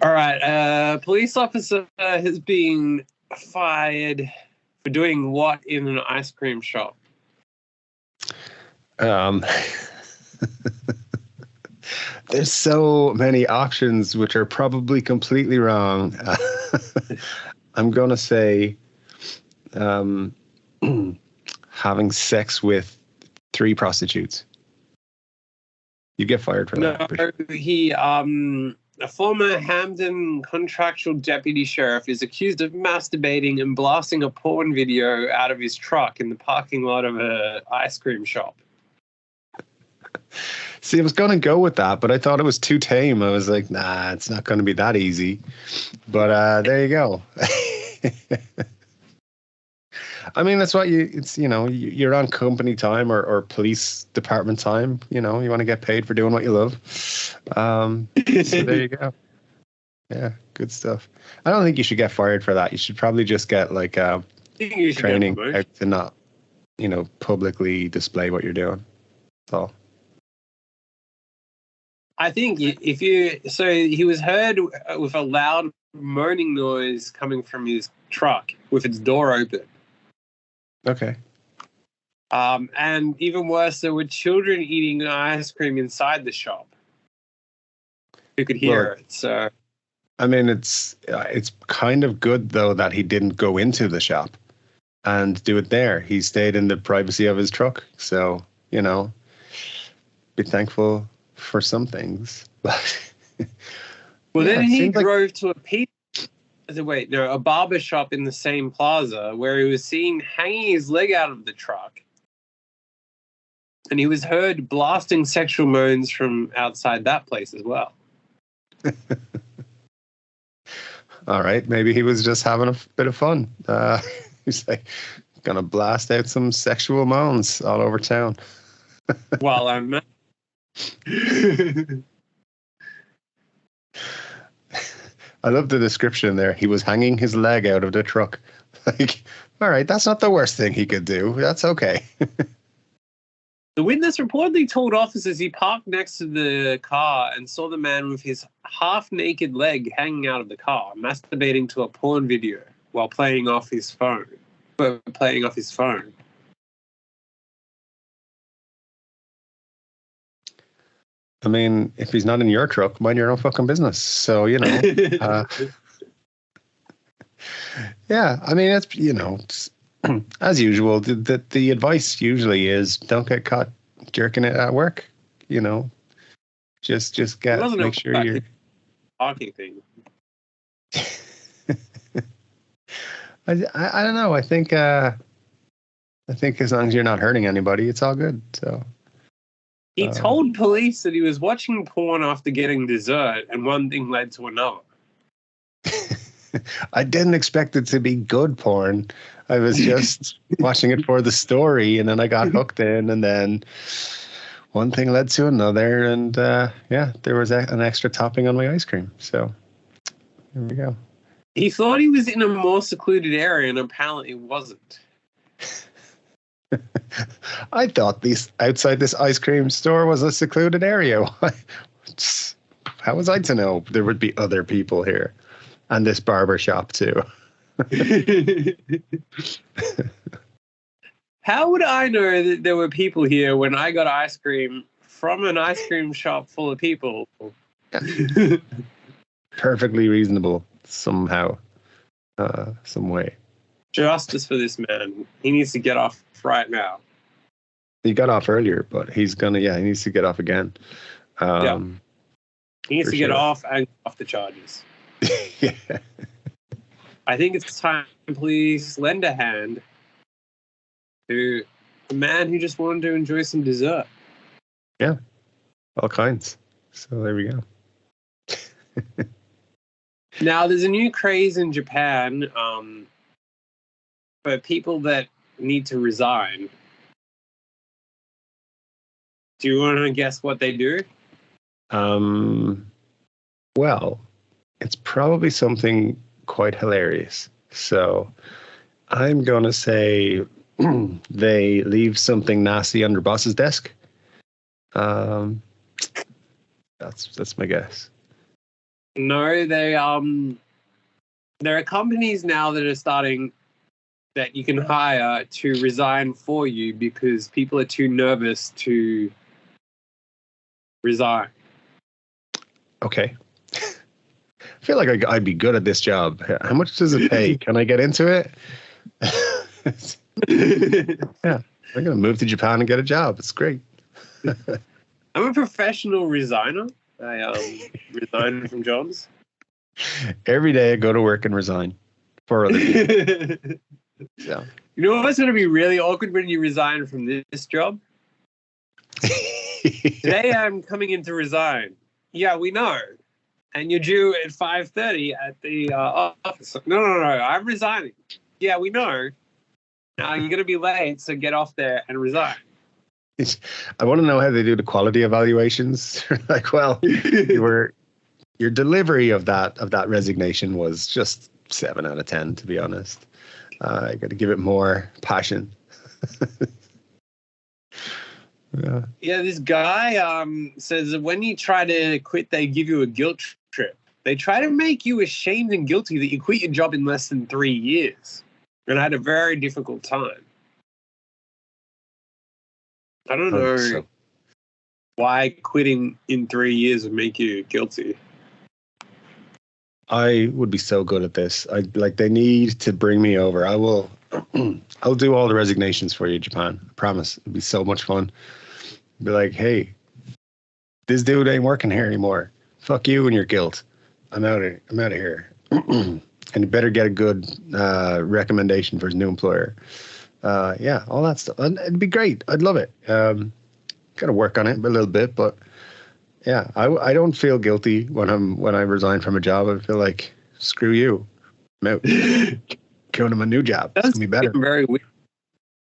All right. A police officer has been fired for doing what in an ice cream shop? There's so many options which are probably completely wrong. I'm going to say having sex with 3 prostitutes. You get fired for that. No, he, a former Hamden contractual deputy sheriff is accused of masturbating and blasting a porn video out of his truck in the parking lot of an ice cream shop. See, I was going to go with that, but I thought it was too tame. I was like, nah, it's not going to be that easy. But there you go. I mean, that's what you're on company time or police department time. You know, you want to get paid for doing what you love. So there you go. Yeah, good stuff. I don't think you should get fired for that. You should probably just get like training how to not, publicly display what you're doing. That's all. I think he was heard with a loud moaning noise coming from his truck with its door open. Okay. And even worse, there were children eating ice cream inside the shop. You could hear it. So, I mean, it's kind of good though that he didn't go into the shop and do it there. He stayed in the privacy of his truck. So, be thankful for some things. Well, then he drove to a barber shop in the same plaza where he was seen hanging his leg out of the truck. And he was heard blasting sexual moans from outside that place as well. All right. Maybe he was just having a bit of fun. He's like, going to blast out some sexual moans all over town. Well, I'm... I love the description there. He was hanging his leg out of the truck. Like, all right, that's not the worst thing he could do. That's okay. The witness reportedly told officers he parked next to the car and saw the man with his half-naked leg hanging out of the car, masturbating to a porn video while playing off his phone. I mean, if he's not in your truck, mind your own fucking business. So, yeah, I mean, it's, as usual, the advice usually is don't get caught jerking it at work, just make sure you're talking thing. I don't know. I think as long as you're not hurting anybody, it's all good. So. He told police that he was watching porn after getting dessert, and one thing led to another. I didn't expect it to be good porn. I was just watching it for the story, and then I got hooked in, and then one thing led to another, and there was an extra topping on my ice cream. So here we go. He thought he was in a more secluded area, and apparently it wasn't. I thought outside this ice cream store was a secluded area. How was I to know there would be other people here? And this barber shop too. How would I know that there were people here when I got ice cream from an ice cream shop full of people? Perfectly reasonable somehow, some way. Justice for this man. He needs to get off right now. He got off earlier, but he needs to get off again. He needs to get off and off the charges. Yeah. I think it's time police lend a hand to a man who just wanted to enjoy some dessert. Yeah, all kinds. So there we go. Now, there's a new craze in Japan for people that need to resign. Do you want to guess what they do? Well, it's probably something quite hilarious. So I'm going to say they leave something nasty on their boss's desk. That's my guess. No, there are companies now that are starting that you can hire to resign for you because people are too nervous to resign. Okay. I feel like I'd be good at this job. How much does it pay? Can I get into it? Yeah, I'm going to move to Japan and get a job. It's great. I'm a professional resigner. I resign from jobs. Every day I go to work and resign for other people. So. You know what's going to be really awkward when you resign from this job? Today I'm coming in to resign. Yeah, we know. And you're due at 5:30 at the office. No, I'm resigning. Yeah, we know. Now you're going to be late, so get off there and resign. I want to know how they do the quality evaluations. Like, well, your delivery of that resignation was just 7 out of 10, to be honest. I got to give it more passion. Yeah, this guy says that when you try to quit, they give you a guilt trip. They try to make you ashamed and guilty that you quit your job in less than 3 years. And I had a very difficult time. I don't know why quitting in 3 years would make you guilty. I would be so good at this. They need to bring me over. I'll do all the resignations for you, Japan. I promise. It'd be so much fun. Be like, hey, this dude ain't working here anymore. Fuck you and your guilt. I'm out of here. And you better get a good recommendation for his new employer. Yeah, all that stuff. It'd be great. I'd love it. Got to work on it a little bit, but yeah, I don't feel guilty when I resign from a job. I feel like, screw you. I'm out. Going to my new job. It's gonna be better. Very weird.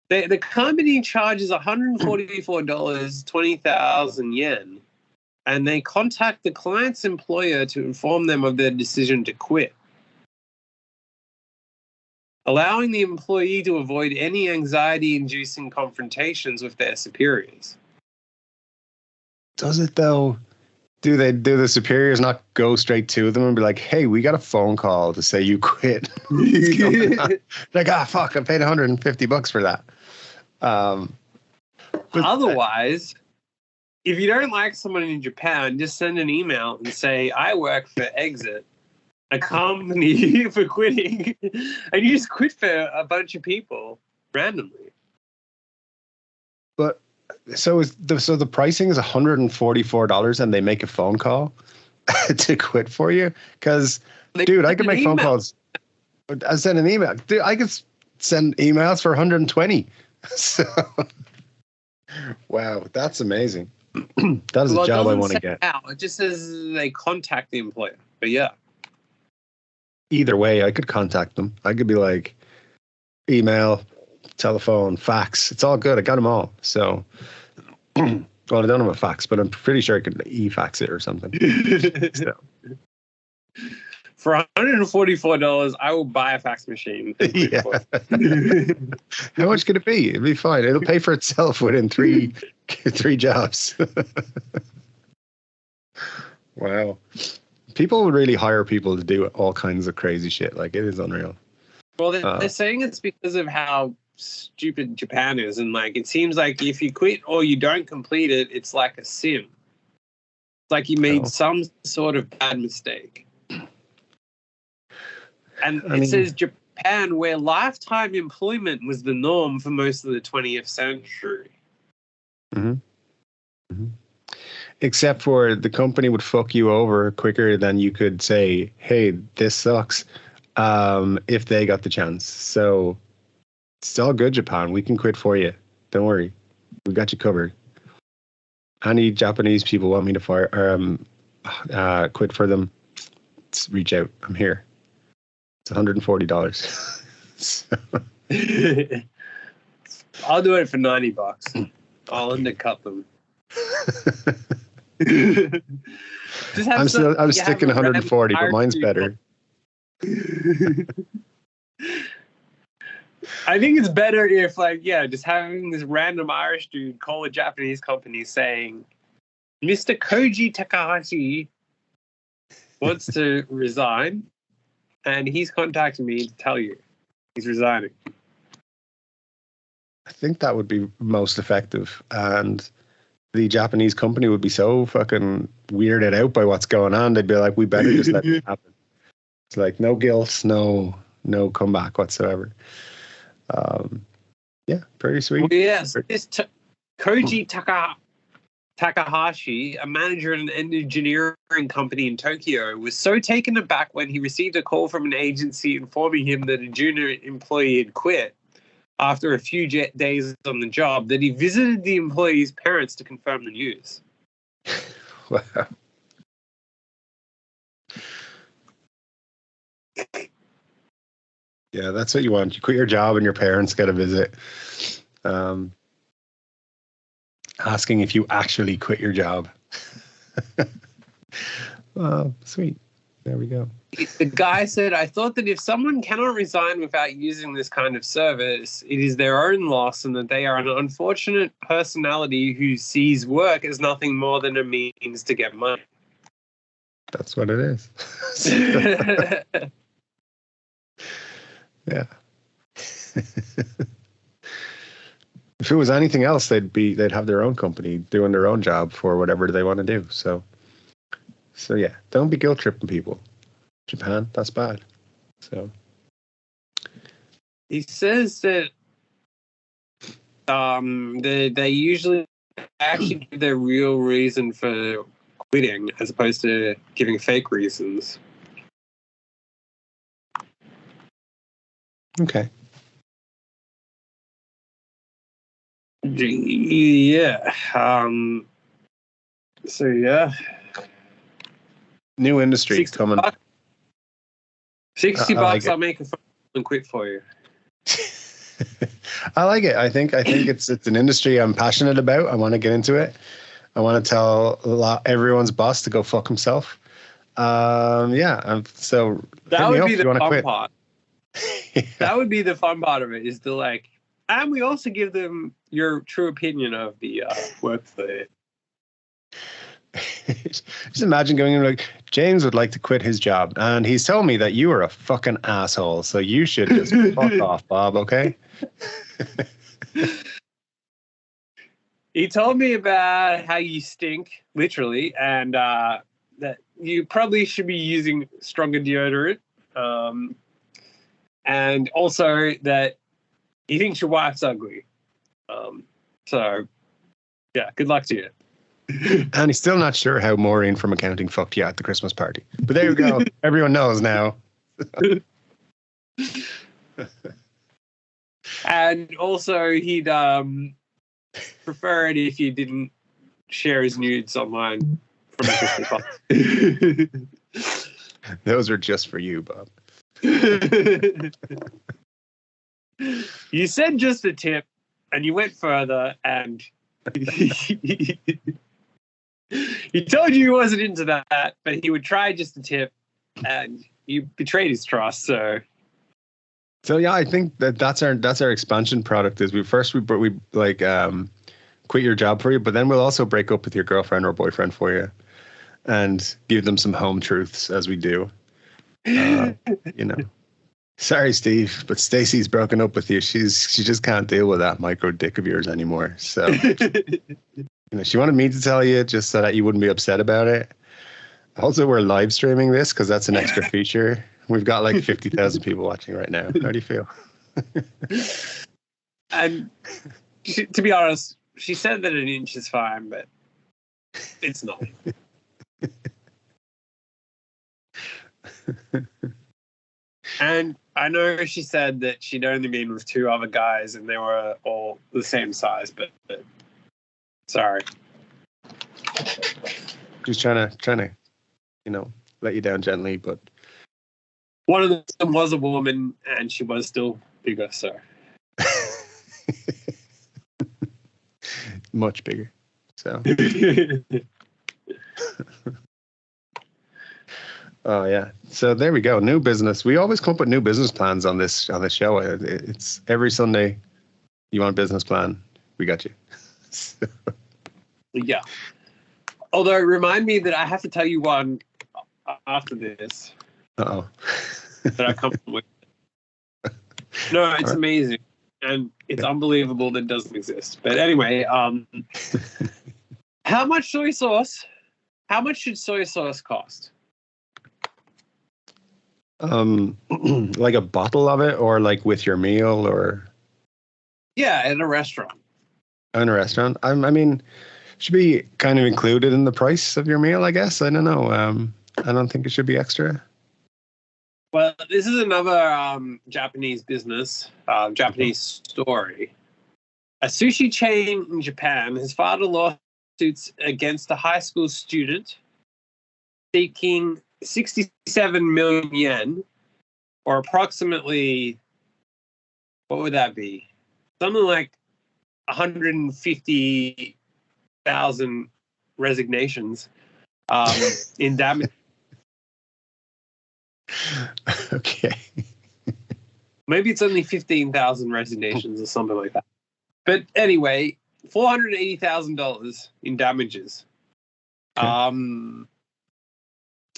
The company charges $144, 20,000 yen, and they contact the client's employer to inform them of their decision to quit, allowing the employee to avoid any anxiety-inducing confrontations with their superiors. Does it though? Do the superiors not go straight to them and be like, hey, we got a phone call to say you quit? Like, fuck, I paid $150 for that. Otherwise, if you don't like someone in Japan, just send an email and say, I work for Exit, a company for quitting. And you just quit for a bunch of people randomly. But so the pricing is $144 and they make a phone call to quit for you? Because, dude, I could make phone calls. I send an email. Dude, I could send emails for $120. So, wow, that's amazing. That is a job I want to get. It just says they contact the employer. But yeah. Either way, I could contact them. I could be like, email, telephone, fax. It's all good. I got them all. So, well, I don't have a fax, but I'm pretty sure I could e-fax it or something. So. For $144, I will buy a fax machine. Yeah. How much could it be? It'll be fine. It'll pay for itself within three jobs. Wow. People would really hire people to do all kinds of crazy shit. Like, it is unreal. Well, they're saying it's because of how stupid Japan is. And, like, it seems like if you quit or you don't complete it, it's like a sin. It's like you made some sort of bad mistake. And it says Japan, where lifetime employment was the norm for most of the 20th century. Mm-hmm. Mm-hmm. Except for the company would fuck you over quicker than you could say, hey, this sucks, if they got the chance. So it's all good, Japan. We can quit for you. Don't worry. We got you covered. Any Japanese people want me to fire or quit for them, reach out. I'm here. It's $140. So. I'll do it for $90. I'll undercut them. I'm sticking 140, but mine's better. I think it's better if, like, just having this random Irish dude call a Japanese company saying, Mr. Koji Takahashi, wants to resign, and he's contacted me to tell you he's resigning. I think that would be most effective, and the Japanese company would be so fucking weirded out by what's going on. They'd be like, we better just let it happen. It's like no guilt, no comeback whatsoever. Yeah, pretty sweet. Well, yes, this Koji Takahashi, a manager at an engineering company in Tokyo, was so taken aback when he received a call from an agency informing him that a junior employee had quit after a few days on the job that he visited the employee's parents to confirm the news. Wow. Yeah, that's what you want. You quit your job and your parents get a visit. Asking if you actually quit your job. Well, sweet. There we go. The guy said, I thought that if someone cannot resign without using this kind of service, it is their own loss and that they are an unfortunate personality who sees work as nothing more than a means to get money. That's what it is. Yeah. If it was anything else, they'd have their own company doing their own job for whatever they want to do. So yeah, don't be guilt tripping people. Japan, that's bad. So he says that they usually actually give their real reason for quitting as opposed to giving fake reasons. Okay. Yeah. So yeah. New industry 60 coming. Bucks. $60 like I'll make a phone and quit for you. I like it. I think it's an industry I'm passionate about. I want to get into it. I want to tell everyone's boss to go fuck himself. Yeah. So that would be the fun part. Yeah. That would be the fun part of it, is to like, and we also give them your true opinion of the work there. Just imagine going in like, James would like to quit his job, and he's told me that you are a fucking asshole, so you should just fuck off, Bob, okay? He told me about how you stink, literally, and that you probably should be using stronger deodorant. And also that he thinks your wife's ugly. So, yeah, good luck to you. And he's still not sure how Maureen from accounting fucked you at the Christmas party. But there you go. Everyone knows now. And also, he'd prefer it if you didn't share his nudes online from a Christmas party. Those are just for you, Bob. You said just a tip, and you went further, and he told you he wasn't into that, but he would try just a tip, and you betrayed his trust. So yeah, I think that's our expansion product. Is we like quit your job for you, but then we'll also break up with your girlfriend or boyfriend for you, and give them some home truths as we do. You know. Sorry, Steve, but Stacy's broken up with you. She just can't deal with that micro dick of yours anymore. So, she wanted me to tell you just so that you wouldn't be upset about it. Also, we're live streaming this because that's an extra feature. We've got like 50,000 people watching right now. How do you feel? And to be honest, she said that an inch is fine, but it's not. And I know she said that she'd only been with 2 other guys and they were all the same size, but sorry. Just trying to, let you down gently, but one of them was a woman and she was still bigger, so. Much bigger. So. Oh yeah. So there we go. New business. We always come up with new business plans on this show. It's every Sunday. You want a business plan? We got you. So. Yeah. Although remind me that I have to tell you one after this Uh-oh. that I come up with. No, it's amazing. And it's unbelievable that it doesn't exist. But anyway, how much soy sauce? How much should soy sauce cost? Like a bottle of it, or like with your meal, or? Yeah, at a restaurant. In a restaurant? I mean, should be kind of included in the price of your meal, I guess. I don't know. I don't think it should be extra. Well, this is another Japanese business, Japanese story. A sushi chain in Japan has filed a lawsuit against a high school student seeking 67 million yen, or approximately, what would that be? Something like 150,000 resignations in damage. Okay. Maybe it's only 15,000 resignations or something like that. But anyway, $480,000 in damages. Okay.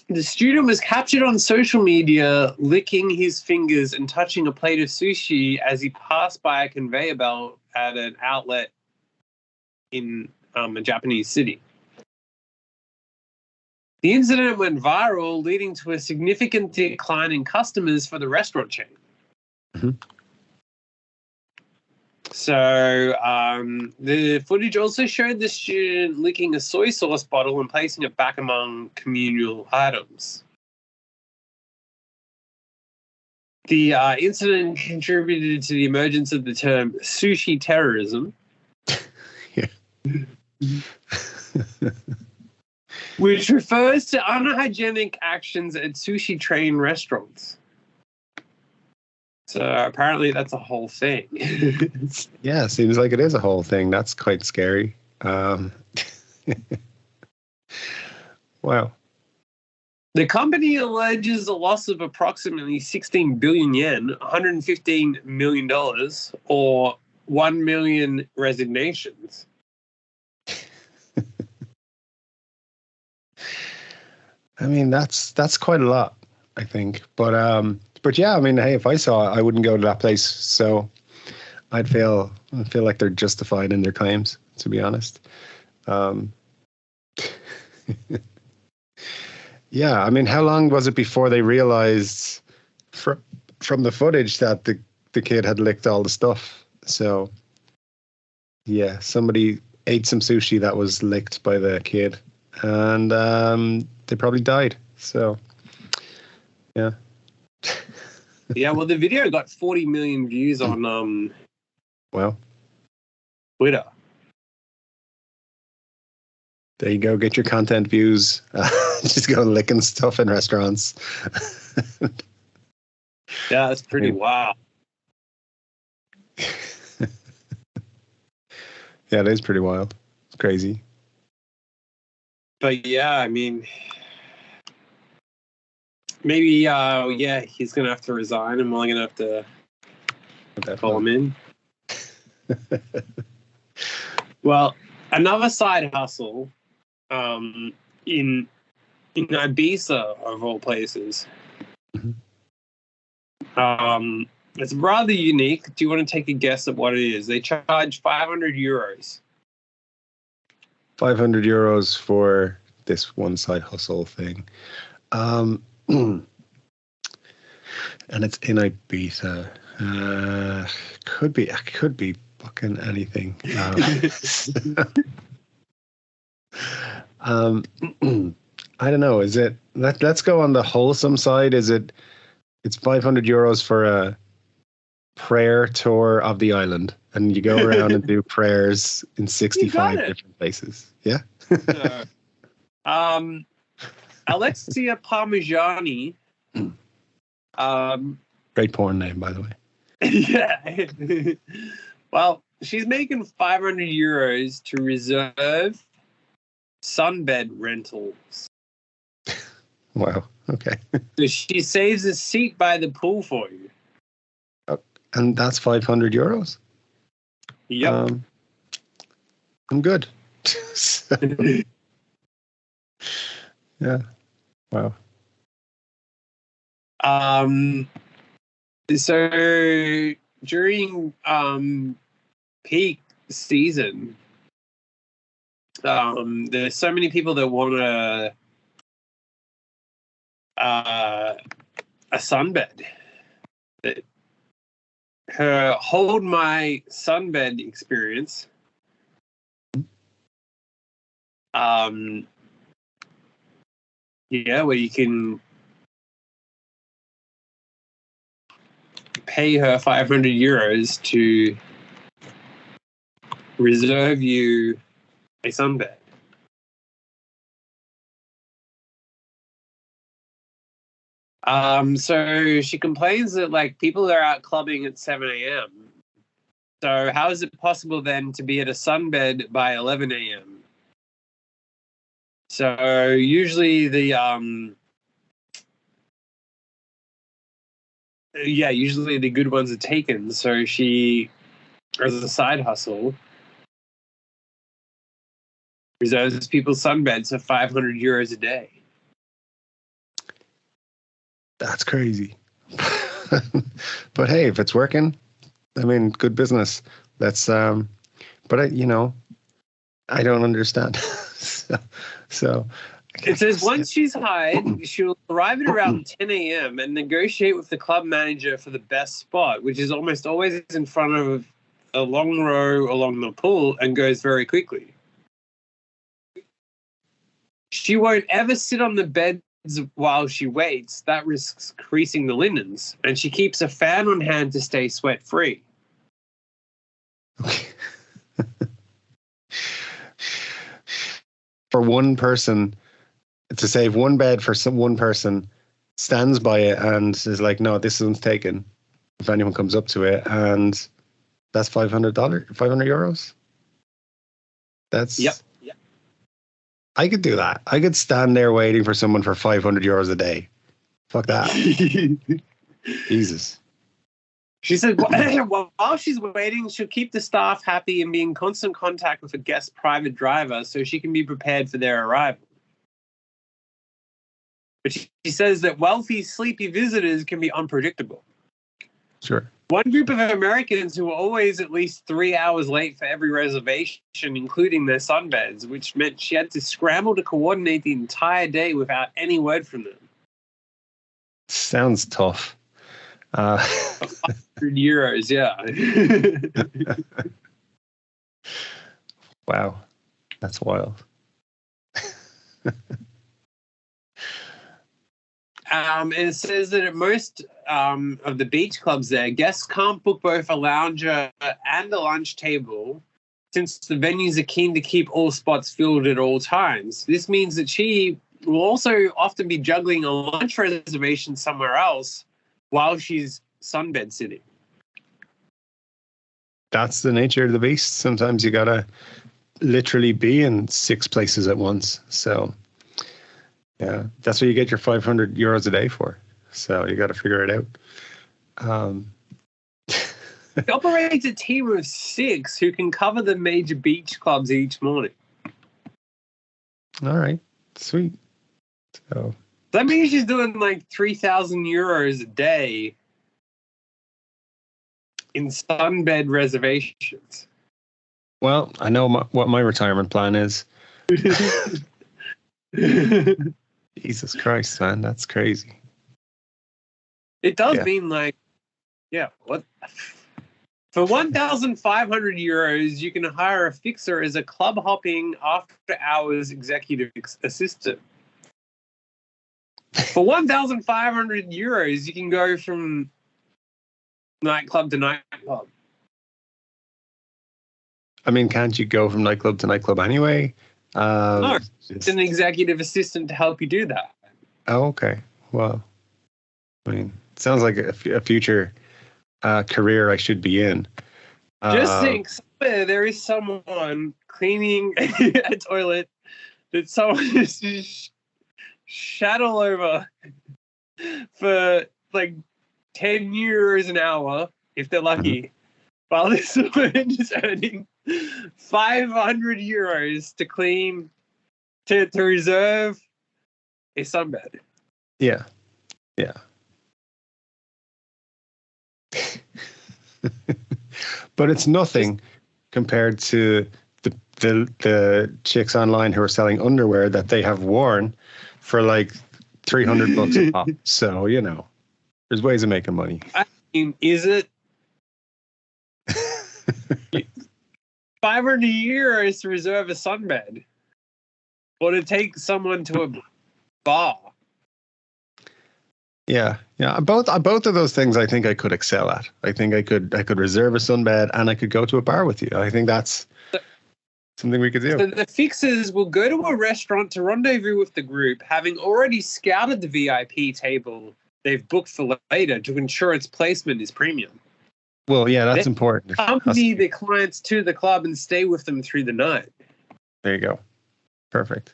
The student was captured on social media licking his fingers and touching a plate of sushi as he passed by a conveyor belt at an outlet in a Japanese city. The incident went viral, leading to a significant decline in customers for the restaurant chain. Mm-hmm. So the footage also showed the student licking a soy sauce bottle and placing it back among communal items. The incident contributed to the emergence of the term sushi terrorism. Yeah. Which refers to unhygienic actions at sushi train restaurants. So apparently that's a whole thing. Yeah, seems like it is a whole thing. That's quite scary. Wow. The company alleges a loss of approximately 16 billion yen, $115 million, or 1 million resignations. I mean, that's quite a lot, I think. But yeah, I mean, hey, if I saw it, I wouldn't go to that place. So I'd feel like they're justified in their claims, to be honest. Yeah, I mean, how long was it before they realized from the footage that the kid had licked all the stuff? So yeah, somebody ate some sushi that was licked by the kid, and they probably died. So yeah. Yeah, well, the video got 40 million views on Well, Twitter. There you go. Get your content views. Just go licking stuff in restaurants. Yeah, that's pretty wild. Yeah, it is pretty wild. It's crazy. But yeah, I mean, maybe, he's going to have to resign and we're going to have to call him in. Well, another side hustle in Ibiza, of all places. Mm-hmm. It's rather unique. Do you want to take a guess at what it is? They charge 500 euros. 500 euros for this one side hustle thing. And it's in Ibiza. Could be fucking anything. I don't know. Is it? Let's go on the wholesome side. It's 500 euros for a prayer tour of the island, and you go around and do prayers in 65 different places. Yeah. Alexia Parmigiani. Great porn name, by the way. Yeah. Well, she's making 500 euros to reserve sunbed rentals. Wow. Okay. So she saves a seat by the pool for you. And that's 500 euros? Yep. I'm good. Yeah. Wow. So during peak season, there's so many people that want a sunbed. That her hold my sunbed experience. Where you can pay her 500 euros to reserve you a sunbed. So she complains that like people are out clubbing at 7 a.m. So how is it possible then to be at a sunbed by 11 a.m.? So usually the usually the good ones are taken. So she, as a side hustle, reserves people's sunbeds for 500 euros a day. That's crazy. But hey, if it's working, I mean, good business. That's but I don't understand. so it says once she's hired, she'll arrive at around 10 a.m. and negotiate with the club manager for the best spot, which is almost always in front of a long row along the pool and goes very quickly. She won't ever sit on the beds while she waits. That risks creasing the linens, and she keeps a fan on hand to stay sweat-free. Okay. For one person, to save one bed for one person, stands by it and is like, no, this one's taken if anyone comes up to it, and that's $500, 500 euros. That's Yep. I could do that. I could stand there waiting for someone for 500 euros a day. Fuck that. Jesus. She said while she's waiting, she'll keep the staff happy and be in constant contact with a guest private driver so she can be prepared for their arrival. But she says that wealthy, sleepy visitors can be unpredictable. Sure. One group of Americans who were always at least 3 hours late for every reservation, including their sunbeds, which meant she had to scramble to coordinate the entire day without any word from them. Sounds tough. 100 euros, yeah. Wow. That's wild. And it says that at most of the beach clubs there, guests can't book both a lounger and a lunch table since the venues are keen to keep all spots filled at all times. This means that she will also often be juggling a lunch reservation somewhere else while she's sunbed sitting. That's the nature of the beast. Sometimes you gotta literally be in 6 places at once. So yeah, that's what you get your 500 euros a day for. So you got to figure it out. It operates a team of 6 who can cover the major beach clubs each morning. All right, sweet. So that means she's doing like 3,000 euros a day in sunbed reservations. Well, I know what my retirement plan is. Jesus Christ, man, that's crazy. It does mean like, what? For 1,500 euros, you can hire a fixer as a club hopping after hours executive assistant. For 1,500 euros, you can go from nightclub to nightclub. I mean, can't you go from nightclub to nightclub anyway? No, it's an executive assistant to help you do that. Oh, okay. Well, I mean, it sounds like a future career I should be in. Just think, somewhere there is someone cleaning a toilet that someone is shat all over for like 10 euros an hour, if they're lucky, while this woman is earning 500 euros to clean, to reserve a sunbed. Yeah. Yeah. But it's nothing compared to the chicks online who are selling underwear that they have worn for like $300 a pop. So, you know, there's ways of making money. I mean, is it 500 euros to reserve a sunbed? Or to take someone to a bar? Yeah. Both of those things I think I could excel at. I think I could reserve a sunbed and I could go to a bar with you. I think that's something we could do. So the fixers will go to a restaurant to rendezvous with the group, having already scouted the VIP table they've booked for later to ensure its placement is premium. Well, yeah, that's important. Accompany the clients to the club and stay with them through the night. There you go. Perfect.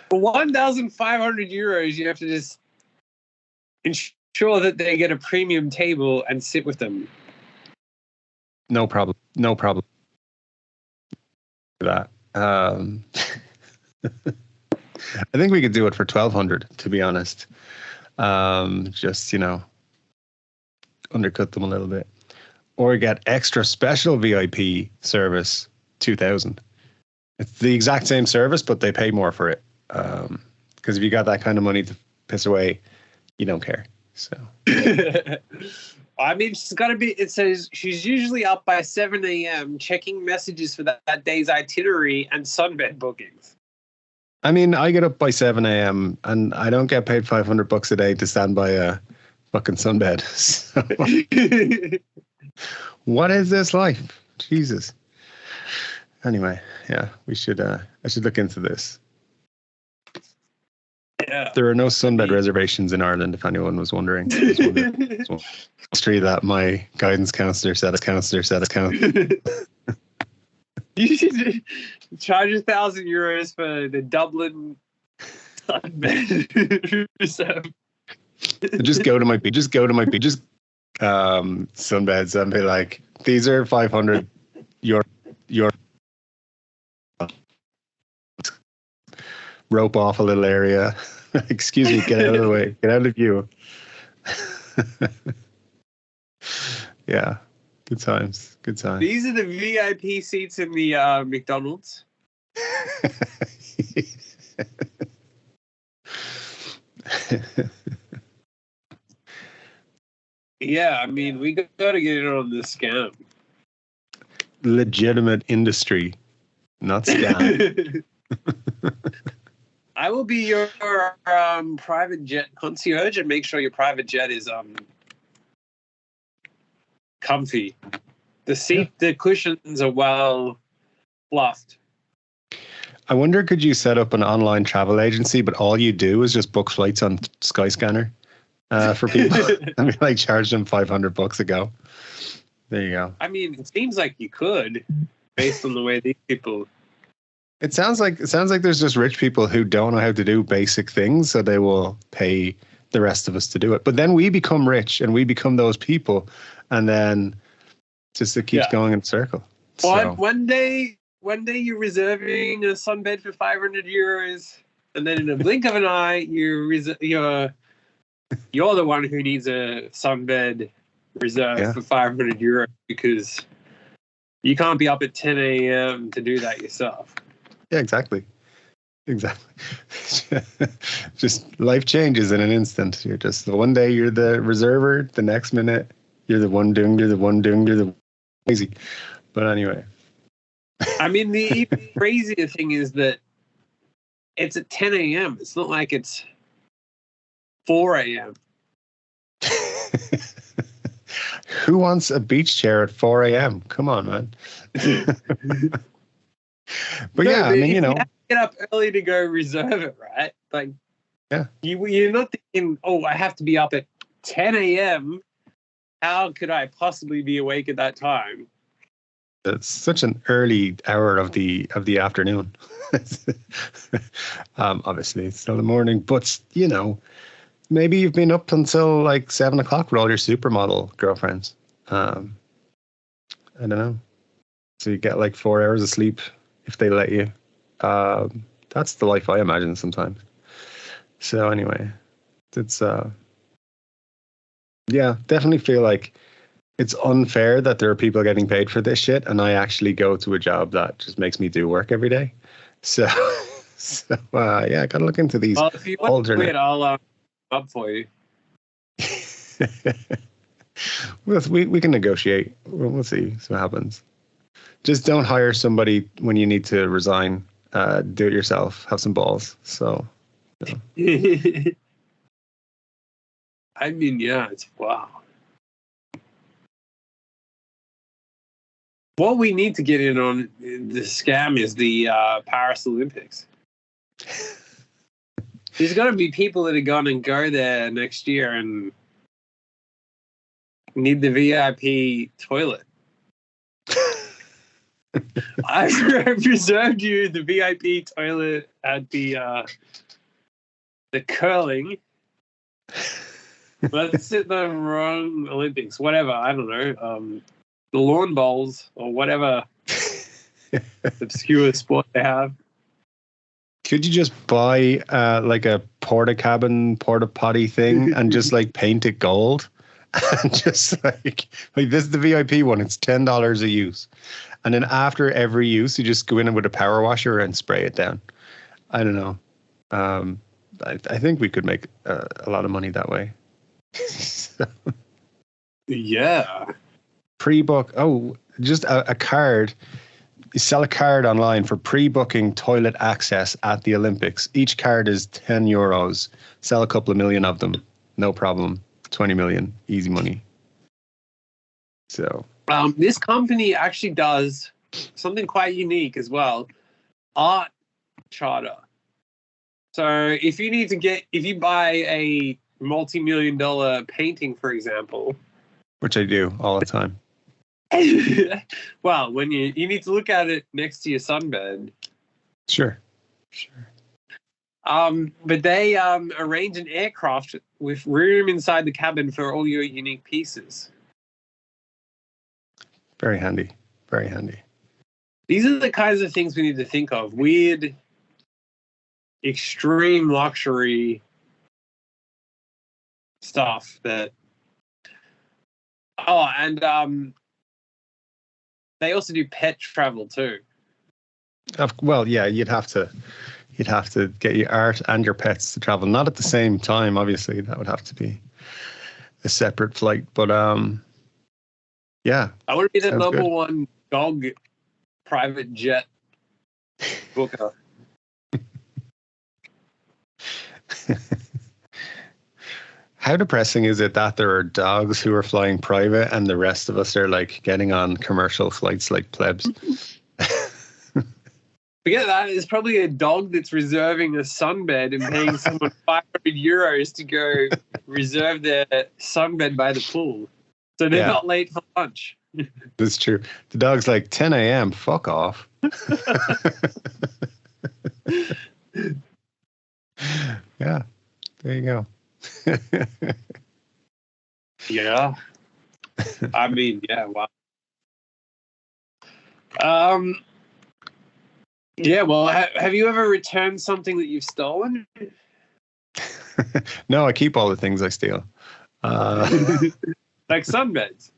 For 1,500 euros, you have to just ensure that they get a premium table and sit with them. No problem. That. I think we could do it for 1,200, to be honest. Just, you know, undercut them a little bit. Or get extra special VIP service, 2,000. It's the exact same service, but they pay more for it. Because if you got that kind of money to piss away, you don't care. So, I mean, she's got to be. It says she's usually up by 7 a.m. checking messages for that day's itinerary and sunbed bookings. I mean, I get up by 7 a.m. and I don't get paid $500 a day to stand by a fucking sunbed. So, what is this life? Jesus. Anyway, yeah, I should look into this. Yeah. There are no sunbed reservations in Ireland, if anyone was wondering. History that my guidance counsellor said. You should charge 1,000 euros for the Dublin sunbed reserve. Just go to my beach. Sunbeds and be like, these are 500 your rope off a little area. Excuse me, get out of the way. Get out of view. Yeah. Good times. These are the VIP seats in the McDonald's. Yeah, I mean, we got to get in on this scam. Legitimate industry, not scam. I will be your private jet concierge and make sure your private jet is comfy. The cushions are well fluffed. I wonder, could you set up an online travel agency, but all you do is just book flights on Skyscanner for people? I mean, like charge them $500 a go. There you go. I mean, it seems like you could, based on the way these people. It sounds like there's just rich people who don't know how to do basic things, so they will pay the rest of us to do it. But then we become rich and we become those people, and then just it keeps going in a circle. So. One day you're reserving a sunbed for 500 euros, and then in a blink of an eye, you're the one who needs a sunbed reserved for 500 euros because you can't be up at 10 a.m. to do that yourself. Yeah, exactly. Just life changes in an instant. You're just one day you're the reserver, the next minute you're the one doing crazy. But anyway. I mean, the even crazier thing is that it's at 10 a.m. It's not like it's 4 a.m. Who wants a beach chair at 4 a.m.? Come on, man. But yeah, I mean, you know. You have to get up early to go reserve it, right? Like, yeah. You're not thinking, I have to be up at 10 a.m. How could I possibly be awake at that time? It's such an early hour of the afternoon. Obviously, it's still the morning, but you know, maybe you've been up until like 7 o'clock with all your supermodel girlfriends. I don't know. So you get like 4 hours of sleep if they let you. That's the life I imagine sometimes. So anyway, it's Yeah, definitely feel like it's unfair that there are people getting paid for this shit, and I actually go to a job that just makes me do work every day. So, yeah, I gotta look into these Well, if you want to alternate. quit, I'll up for you. We can negotiate. We'll see what happens. Just don't hire somebody when you need to resign. Do it yourself. Have some balls. So. I mean, yeah, it's wow. What we need to get in on the scam is the Paris Olympics. There's got to be people that are going to go there next year and need the VIP toilet. I've reserved you the VIP toilet at the curling. Let's sit the wrong Olympics, whatever. I don't know. The lawn bowls or whatever obscure sport they have. Could you just buy like a porta potty thing and just like paint it gold? And just like this is the VIP one. It's $10 a use. And then after every use, you just go in with a power washer and spray it down. I don't know. I think we could make a lot of money that way. So. Yeah. Pre-book. Oh, just a card. You sell a card online for pre-booking toilet access at the Olympics. Each card is €10. Sell a couple of million of them. No problem. 20 million. Easy money. So. This company actually does something quite unique as well. Art charter. So if you buy a multi-million-dollar painting, for example. Which I do all the time. Well, when you need to look at it next to your sunbed. Sure. But they arrange an aircraft with room inside the cabin for all your unique pieces. Very handy. Very handy. These are the kinds of things we need to think of. Weird, extreme luxury stuff that. Oh, and they also do pet travel too. Well, yeah, you'd have to get your art and your pets to travel, not at the same time. Obviously, that would have to be a separate flight. But yeah, I want to be the number good. one dog private jet booker. How depressing is it that there are dogs who are flying private and the rest of us are like getting on commercial flights like plebs? Forget that. It's probably a dog that's reserving a sunbed and paying someone €500 to go reserve their sunbed by the pool. So they're not late for lunch. That's true. The dog's like 10 a.m. Fuck off. Yeah, there you go. Yeah. I mean, yeah, wow. Yeah, well, have you ever returned something that you've stolen? No, I keep all the things I steal. Like sunbeds?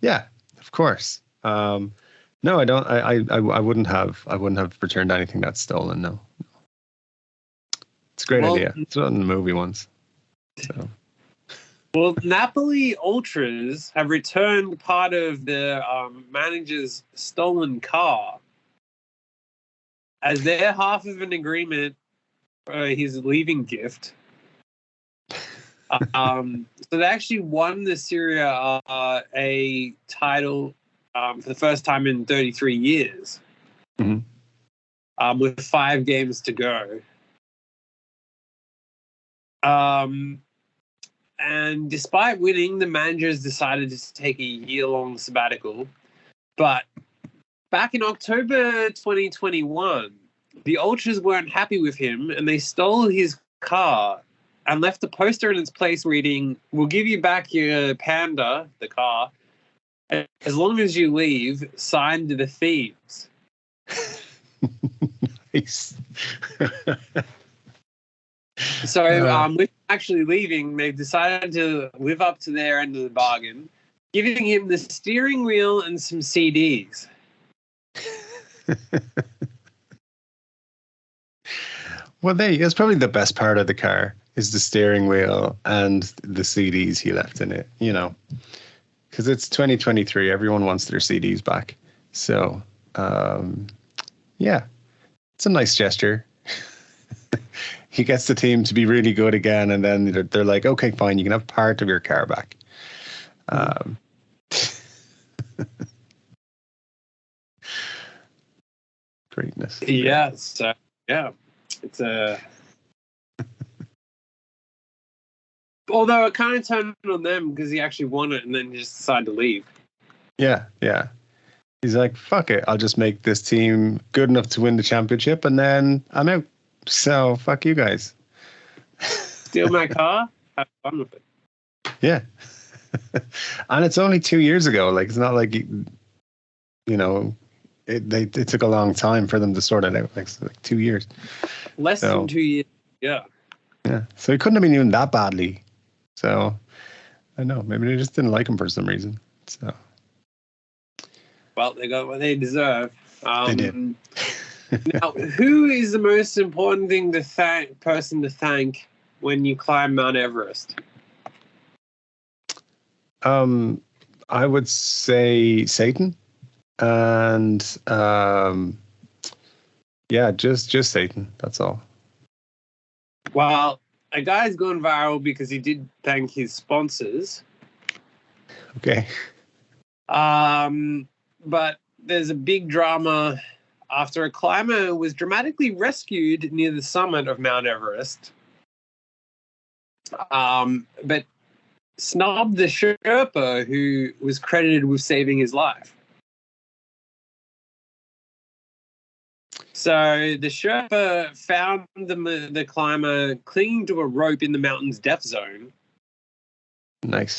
Yeah, of course. No, I don't. I wouldn't have returned anything that's stolen. No. It's a great idea. It's on the movie once. So. Well, Napoli Ultras have returned part of their manager's stolen car as their half of an agreement for his leaving gift. So they actually won the Serie A title for the first time in 33 years, with 5 games to go. And despite winning, the managers decided to take a year-long sabbatical. But back in October 2021, the Ultras weren't happy with him, and they stole his car and left a poster in its place reading, "We'll give you back your Panda, the car, as long as you leave, signed the thieves." Nice. So with actually leaving, they've decided to live up to their end of the bargain, giving him the steering wheel and some CDs. Well, that's probably the best part of the car is the steering wheel and the CDs he left in it, you know, because it's 2023. Everyone wants their CDs back. So, yeah, it's a nice gesture. He gets the team to be really good again. And then they're like, okay, fine, you can have part of your car back. Greatness. Yeah. So, yeah. It's a. Although it kind of turned on them because he actually won it and then he just decided to leave. Yeah. He's like, fuck it. I'll just make this team good enough to win the championship and then I'm out. So fuck you guys. Steal my car? Have fun with it. Yeah. And it's only 2 years ago. Like, it's not like, you know, it took a long time for them to sort it out. Like 2 years. Less than 2 years. Yeah. So he couldn't have been doing that badly. So I don't know. Maybe they just didn't like him for some reason. So. Well, they got what they deserve. They did. Now, who is the most important person to thank when you climb Mount Everest? I would say Satan. And just Satan. That's all. Well, a guy's gone viral because he did thank his sponsors. Okay. But there's a big drama after a climber was dramatically rescued near the summit of Mount Everest. But snubbed the Sherpa who was credited with saving his life. So the Sherpa found the climber clinging to a rope in the mountain's death zone. Nice.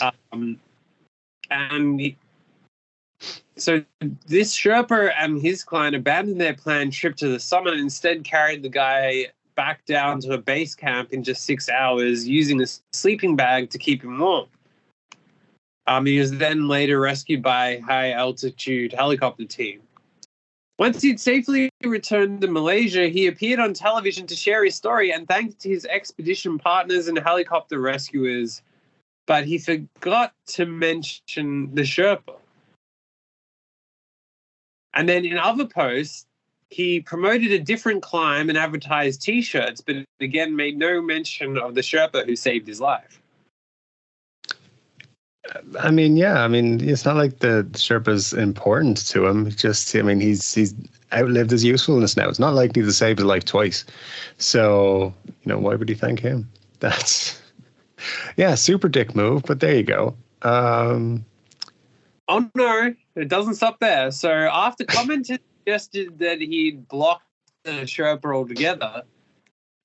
So this Sherpa and his client abandoned their planned trip to the summit and instead carried the guy back down to a base camp in just 6 hours using a sleeping bag to keep him warm. He was then later rescued by high-altitude helicopter team. Once he'd safely returned to Malaysia, he appeared on television to share his story and thanked his expedition partners and helicopter rescuers, but he forgot to mention the Sherpa. And then in other posts, he promoted a different climb and advertised T-shirts, but again made no mention of the Sherpa who saved his life. I mean, it's not like the Sherpa's important to him. He's outlived his usefulness now. It's not likely to save his life twice. So, why would he thank him? That's, super dick move, but there you go. Oh, no, it doesn't stop there. So after commenters suggested that he'd blocked the Sherpa altogether,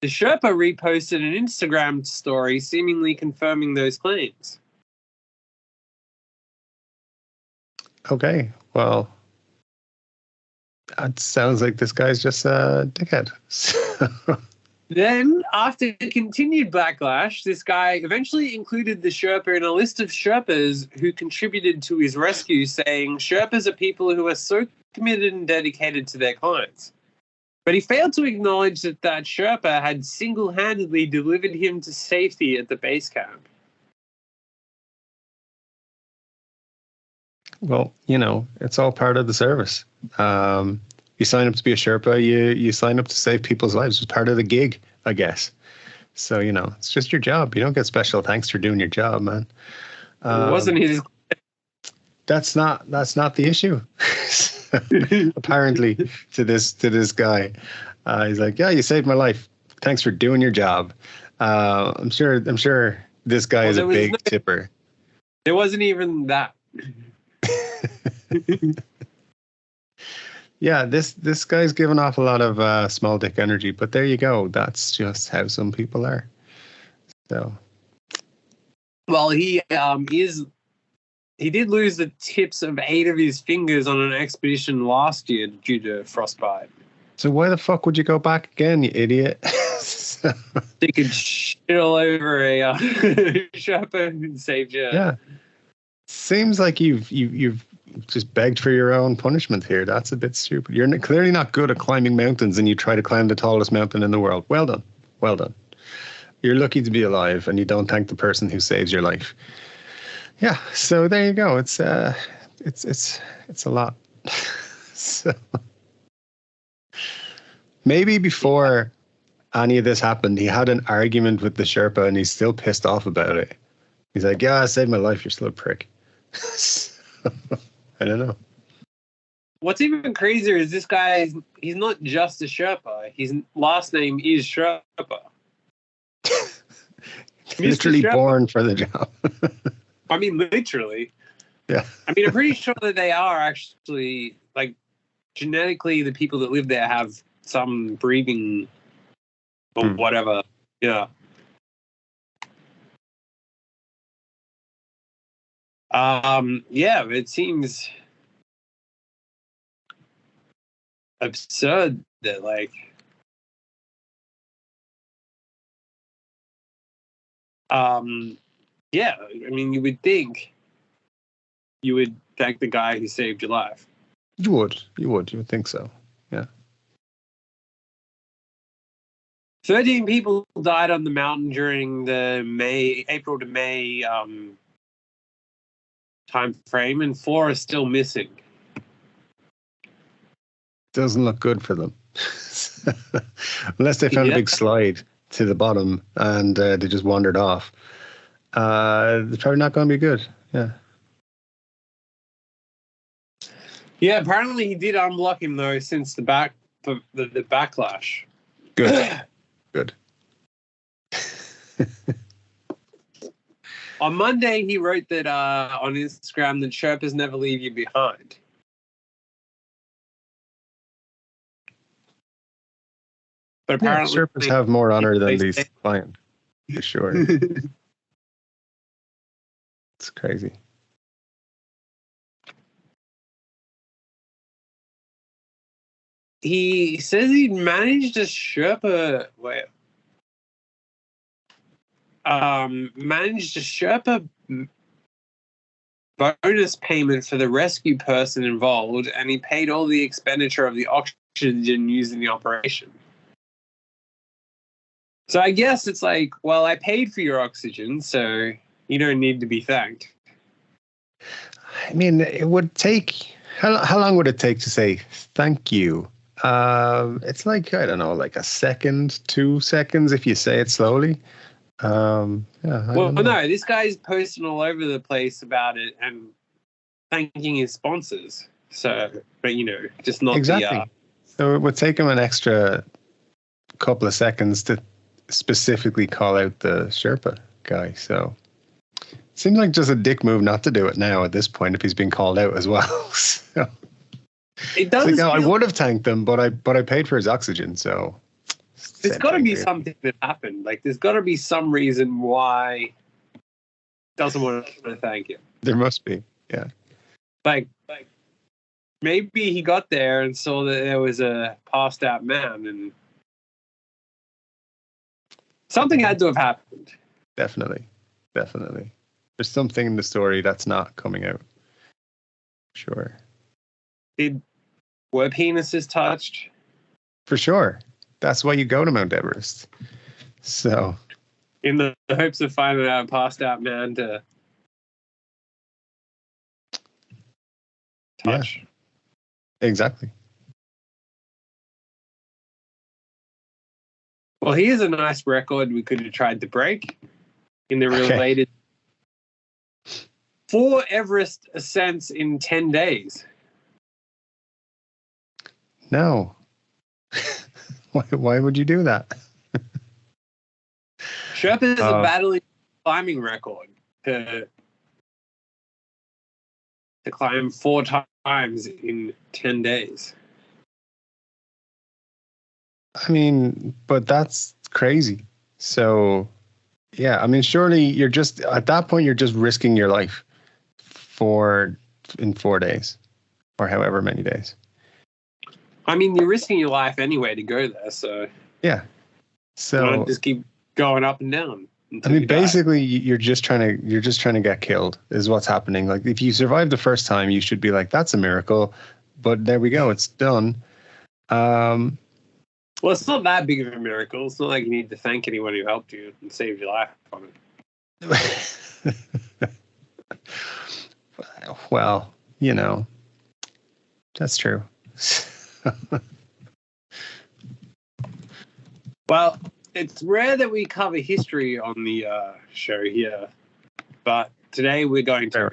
the Sherpa reposted an Instagram story seemingly confirming those claims. Okay, well, that sounds like this guy's just a dickhead. Then, after continued backlash, this guy eventually included the Sherpa in a list of Sherpas who contributed to his rescue, saying Sherpas are people who are so committed and dedicated to their clients. But he failed to acknowledge that Sherpa had single-handedly delivered him to safety at the base camp. Well, it's all part of the service. You sign up to be a Sherpa, you sign up to save people's lives. It's part of the gig, I guess. So, it's just your job. You don't get special thanks for doing your job, man. It wasn't his. That's not the issue. Apparently, to this guy, he's like, yeah, you saved my life. Thanks for doing your job. I'm sure this guy is a big tipper. There wasn't even that. Yeah, this guy's giving off a lot of small dick energy, but there you go. That's just how some people are. So, well, he did lose the tips of 8 of his fingers on an expedition last year due to frostbite. So why the fuck would you go back again, you idiot? You could shit all over a Sherpa and save you. Yeah. Seems like you've just begged for your own punishment here. That's a bit stupid. You're clearly not good at climbing mountains, and you try to climb the tallest mountain in the world. Well done. Well done. You're lucky to be alive, and you don't thank the person who saves your life. Yeah. So there you go. It's a lot. So maybe before any of this happened, he had an argument with the Sherpa, and he's still pissed off about it. He's like, "Yeah, I saved my life. You're still a prick." I don't know. What's even crazier is this guy, he's not just a Sherpa. His last name is Sherpa. Literally born for the job. I mean, literally. Yeah. I mean, I'm pretty sure that they are actually, like, genetically, the people that live there have some breathing or whatever. Yeah. Yeah, it seems absurd that, like, yeah, I mean, you would think you would thank the guy who saved your life. You would think so. Yeah. 13 people died on the mountain during the April to May time frame, and 4 are still missing. Doesn't look good for them. Unless they found a big slide to the bottom and they just wandered off. It's probably not going to be good. Yeah. Yeah, apparently he did unblock him though since the backlash. Good. Good. On Monday, he wrote that on Instagram that Sherpas never leave you behind. But apparently, Sherpas have more honor than these clients, for sure. It's crazy. He says he managed a Sherpa. Managed a Sherpa bonus payment for the rescue person involved, and he paid all the expenditure of the oxygen used in the operation. So I guess it's like, well, I paid for your oxygen, so you don't need to be thanked. I mean, it would take... How long would it take to say thank you? It's like, I don't know, like a second, 2 seconds if you say it slowly. No, this guy's posting all over the place about it and thanking his sponsors. So, but just not exactly. So it would take him an extra couple of seconds to specifically call out the Sherpa guy. So it seems like just a dick move not to do it now at this point if he's been called out as well. So it does. I would have thanked them, but I paid for his oxygen, so. There's got to be something that happened. Like, there's got to be some reason why he doesn't want to thank you. There must be, yeah. Like maybe he got there and saw that there was a passed out man, and something had to have happened. Definitely. There's something in the story that's not coming out. Sure. Were penises touched? For sure. That's why you go to Mount Everest. So, in the hopes of finding a passed out man to touch. Yeah, exactly. Well, here's a nice record we could have tried to break in the related 4 Everest ascents in 10 days. No. Why would you do that? Sherpa is a battling climbing record to climb 4 times in 10 days. I mean, but that's crazy. So, yeah, I mean, surely you're just, at that point, you're just risking your life in 4 days or however many days. I mean, you're risking your life anyway to go there, so. Yeah. So just keep going up and down. I mean, basically, you're just trying to get killed is what's happening. Like, if you survive the first time, you should be like, that's a miracle. But there we go, it's done. Well, it's not that big of a miracle. It's not like you need to thank anyone who helped you and saved your life on it. Well, that's true. Well, it's rare that we cover history on the show here, but today we're going to.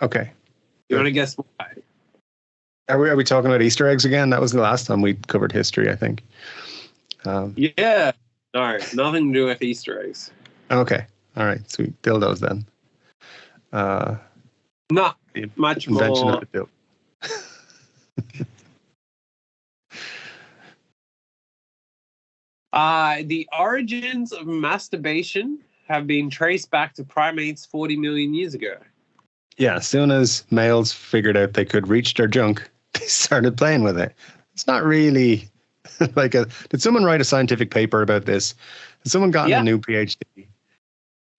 Okay. You want to guess why? Are we talking about Easter eggs again? That was the last time we covered history, I think. Yeah. No, nothing to do with Easter eggs. Okay. All right. Sweet. Dildos then. Not much invention more. Of the dildo. The origins of masturbation have been traced back to primates 40 million years ago. Yeah, as soon as males figured out they could reach their junk, they started playing with it. It's not really like did someone write a scientific paper about this? Has someone gotten a new PhD?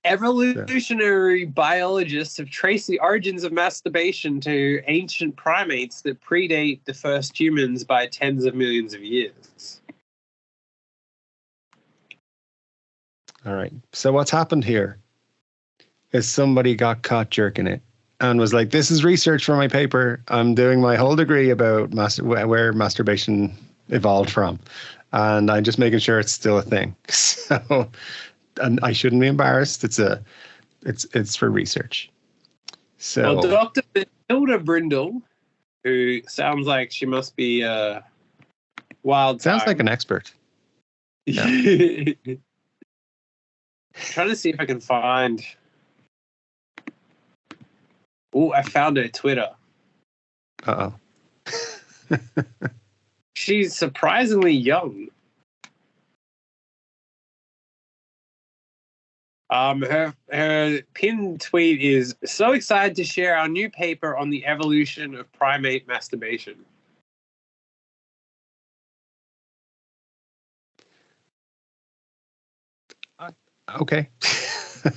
Evolutionary biologists have traced the origins of masturbation to ancient primates that predate the first humans by tens of millions of years. All right. So what's happened here is somebody got caught jerking it and was like, this is research for my paper. I'm doing my whole degree about where masturbation evolved from. And I'm just making sure it's still a thing. So, and I shouldn't be embarrassed. It's for research. So, well, Dr. Matilda Brindle, who sounds like she must be wild. Sounds like an expert. Yeah. Trying to see if I can find. Oh, I found her Twitter. Uh-oh. She's surprisingly young. Her pinned tweet is so excited to share our new paper on the evolution of primate masturbation. Okay. I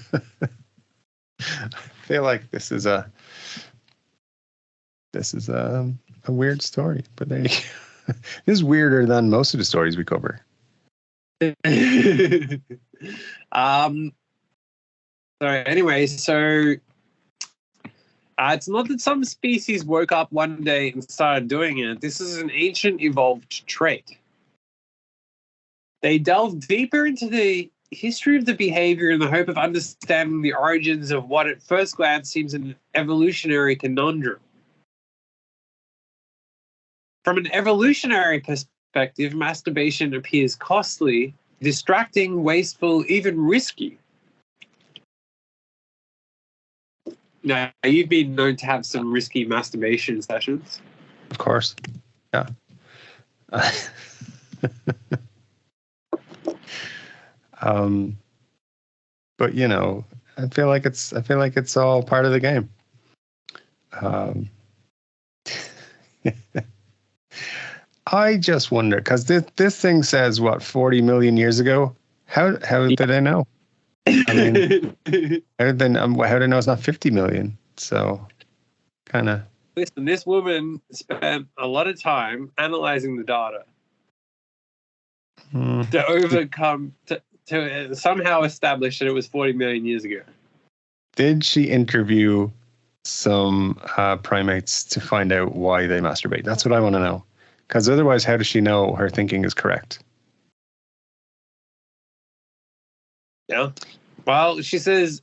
feel like this is a weird story, but there you go. This is weirder than most of the stories we cover. So anyway, it's not that some species woke up one day and started doing it. This is an ancient evolved trait. They delved deeper into the history of the behavior in the hope of understanding the origins of what at first glance seems an evolutionary conundrum. From an evolutionary perspective, masturbation appears costly, distracting, wasteful, even risky. Now, you've been known to have some risky masturbation sessions. Of course. Yeah. But I feel like it's all part of the game. I just wonder, because this thing says 40 million years ago. How did they know? I mean, how did they know it's not 50 million? So, kind of. Listen, this woman spent a lot of time analyzing the data to overcome to somehow establish that it was 40 million years ago. Did she interview some primates to find out why they masturbate? That's what I want to know. Because otherwise, how does she know her thinking is correct? Yeah. Well, she says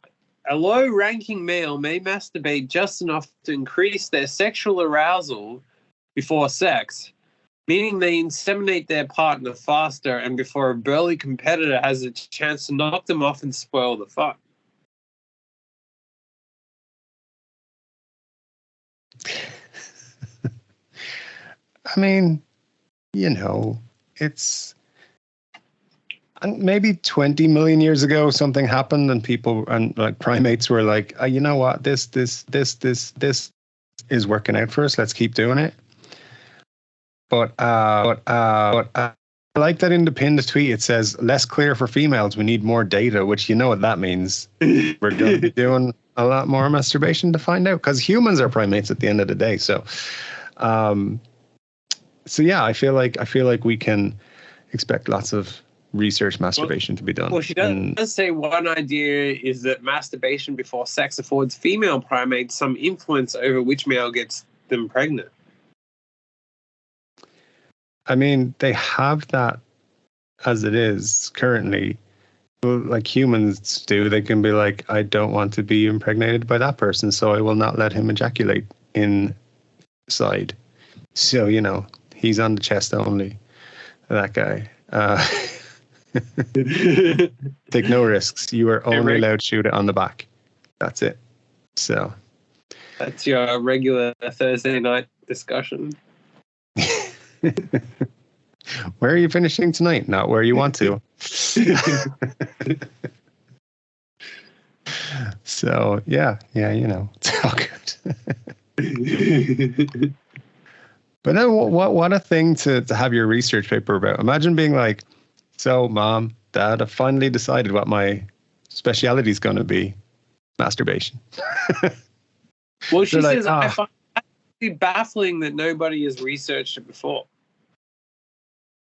a low-ranking male may masturbate just enough to increase their sexual arousal before sex, meaning they inseminate their partner faster and before a burly competitor has a chance to knock them off and spoil the fun. I mean, it's maybe 20 million years ago something happened and people and like primates were like, you know what, this is working out for us. Let's keep doing it. But like that in the pinned tweet, it says, less clear for females. We need more data, which you know what that means. We're going to be doing a lot more masturbation to find out, because humans are primates at the end of the day. So, yeah, I feel like we can expect lots of research masturbation to be done. Well, she does say one idea is that masturbation before sex affords female primates some influence over which male gets them pregnant. I mean, they have that as it is currently. Like humans do, they can be like, I don't want to be impregnated by that person, so I will not let him ejaculate inside. So, you know, he's on the chest only, that guy. Take no risks. You are only allowed to shoot it on the back. That's it. So that's your regular Thursday night discussion. Where are you finishing tonight? Not where you want to. So yeah, you know, it's all good. But then what a thing to have your research paper about. Imagine being like, so mom, dad, I've finally decided what my speciality is going to be. Masturbation. Well, she says, I find it baffling that nobody has researched it before.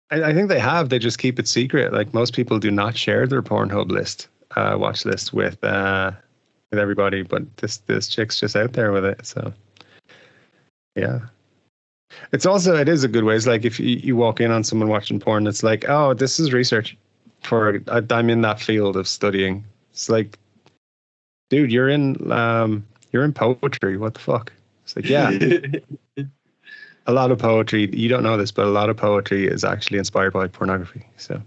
I think they have. They just keep it secret. Like most people do not share their Pornhub list, watch list with everybody. But this chick's just out there with it. So yeah, it is a good way. It's like if you walk in on someone watching porn, it's like, oh, this is research for. I'm in that field of studying. It's like, dude, you're in poetry. What the fuck? It's like, yeah. A lot of poetry, you don't know this, but a lot of poetry is actually inspired by pornography. So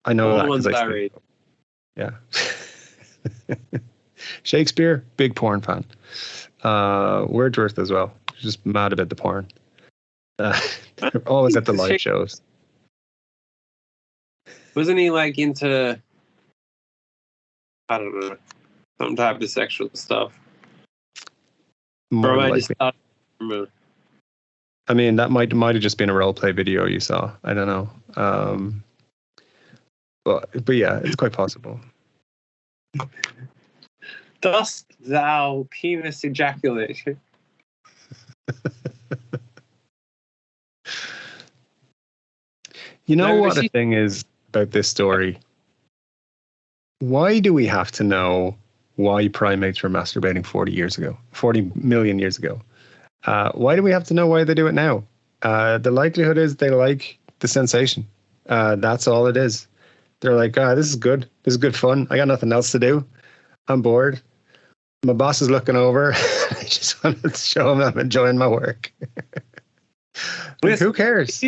I know that because I read. Yeah. Shakespeare, big porn fan. Wordsworth as well. Just mad about the porn. Always at the live shows. Wasn't he like into, I don't know, some type of sexual stuff? More likely. I mean, that might have just been a role play video you saw. I don't know. But yeah, it's quite possible. Dost thou penis ejaculate? You know what the thing is about this story? Why do we have to know why primates were masturbating 40 million years ago? Why do we have to know why they do it now? The likelihood is they like the sensation. That's all it is. They're like, this is good. This is good fun. I got nothing else to do. I'm bored. My boss is looking over. I just wanted to show him I'm enjoying my work. Like, who cares?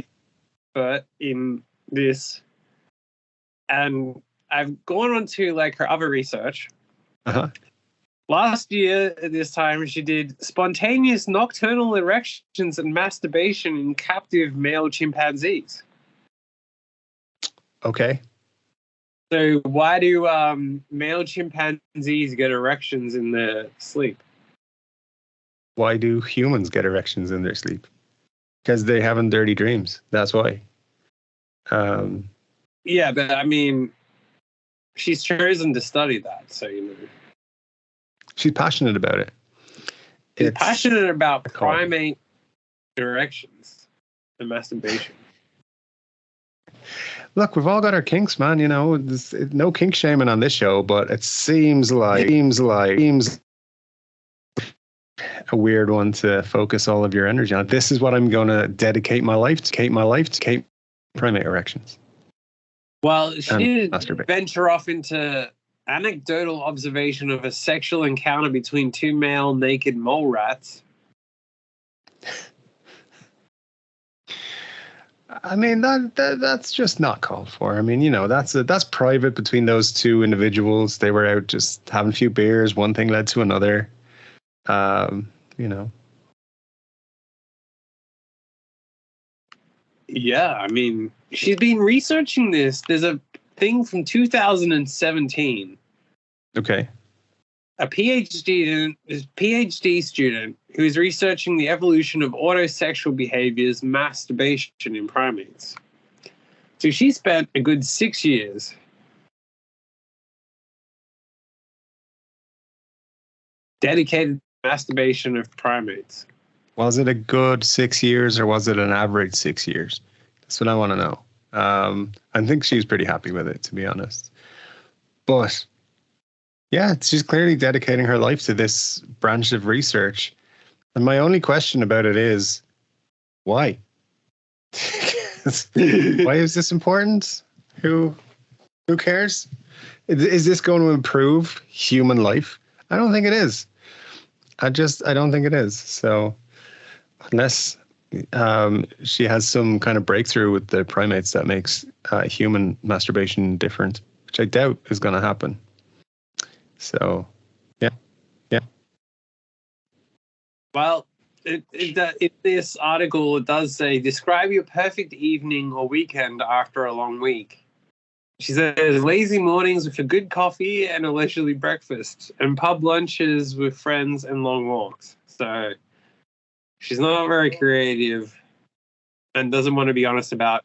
But in this, and I've gone on to like her other research. Uh-huh. Last year at this time, she did spontaneous nocturnal erections and masturbation in captive male chimpanzees. Okay. So why do male chimpanzees get erections in their sleep? Why do humans get erections in their sleep? Because they having dirty dreams. That's why. Yeah, but I mean, she's chosen to study that, so you know. She's passionate about it. She's passionate about primate erections and masturbation. Look, we've all got our kinks, man. You know, no kink shaming on this show, but it seems like a weird one to focus all of your energy on. This is what I'm going to dedicate my life to. Primate erections. Well, she did venture off into anecdotal observation of a sexual encounter between two male naked mole rats. I mean, that's just not called for. I mean, you know, that's private between those two individuals. They were out just having a few beers. One thing led to another. You know. Yeah, I mean, she's been researching this. There's a thing from 2017. Okay. A PhD student who is researching the evolution of autosexual behaviors, masturbation in primates. So she spent a good 6 years dedicated to masturbation of primates. Was it a good 6 years or was it an average 6 years? That's what I want to know. I think she's pretty happy with it, to be honest. But yeah, she's clearly dedicating her life to this branch of research. And my only question about it is, why? Why is this important? Who cares? Is this going to improve human life? I don't think it is. I don't think it is. So unless she has some kind of breakthrough with the primates that makes human masturbation different, which I doubt is going to happen. So, yeah. Well, in this article, it does say, describe your perfect evening or weekend after a long week. She says, lazy mornings with a good coffee and a leisurely breakfast, and pub lunches with friends and long walks. So she's not very creative and doesn't want to be honest about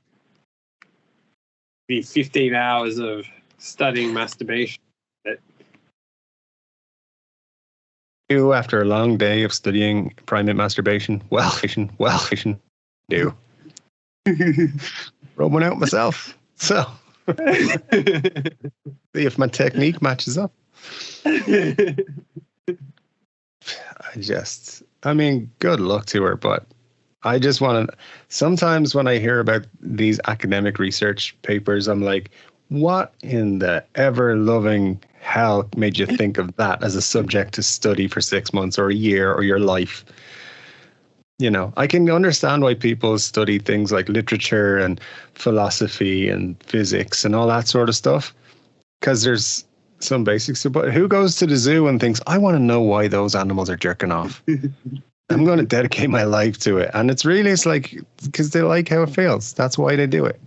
the 15 hours of studying masturbation. After a long day of studying primate masturbation, well, do. Wrote one out myself. So see if my technique matches up. I mean, good luck to her, but I just want to, sometimes when I hear about these academic research papers, I'm like, what in the ever-loving hell made you think of that as a subject to study for 6 months or a year or your life? You know, I can understand why people study things like literature and philosophy and physics and all that sort of stuff, because there's some basics. But who goes to the zoo and thinks, I want to know why those animals are jerking off? I'm going to dedicate my life to it. And it's like, because they like how it feels. That's why they do it.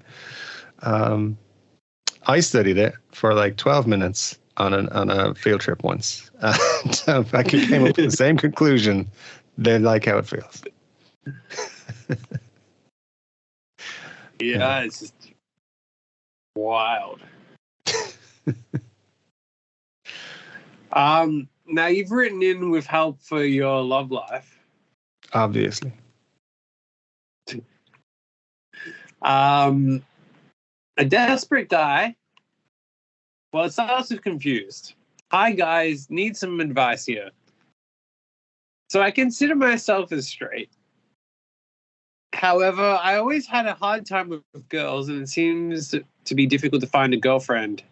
I studied it for like 12 minutes on a field trip once. And I came up with the same conclusion. They like how it feels. Yeah, it's just wild. Now you've written in with help for your love life. Obviously. A desperate guy. Well, it starts with confused. Hi guys, need some advice here. So I consider myself as straight. However, I always had a hard time with girls, and it seems to be difficult to find a girlfriend,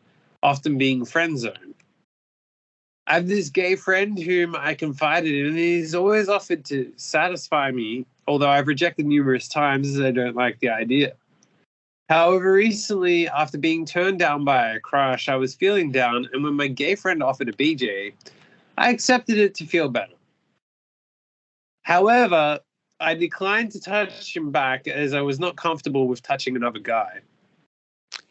often being friend zoned. I have this gay friend whom I confided in, and he's always offered to satisfy me, although I've rejected numerous times as I don't like the idea. However, recently, after being turned down by a crush, I was feeling down, and when my gay friend offered a BJ, I accepted it to feel better. However, I declined to touch him back as I was not comfortable with touching another guy.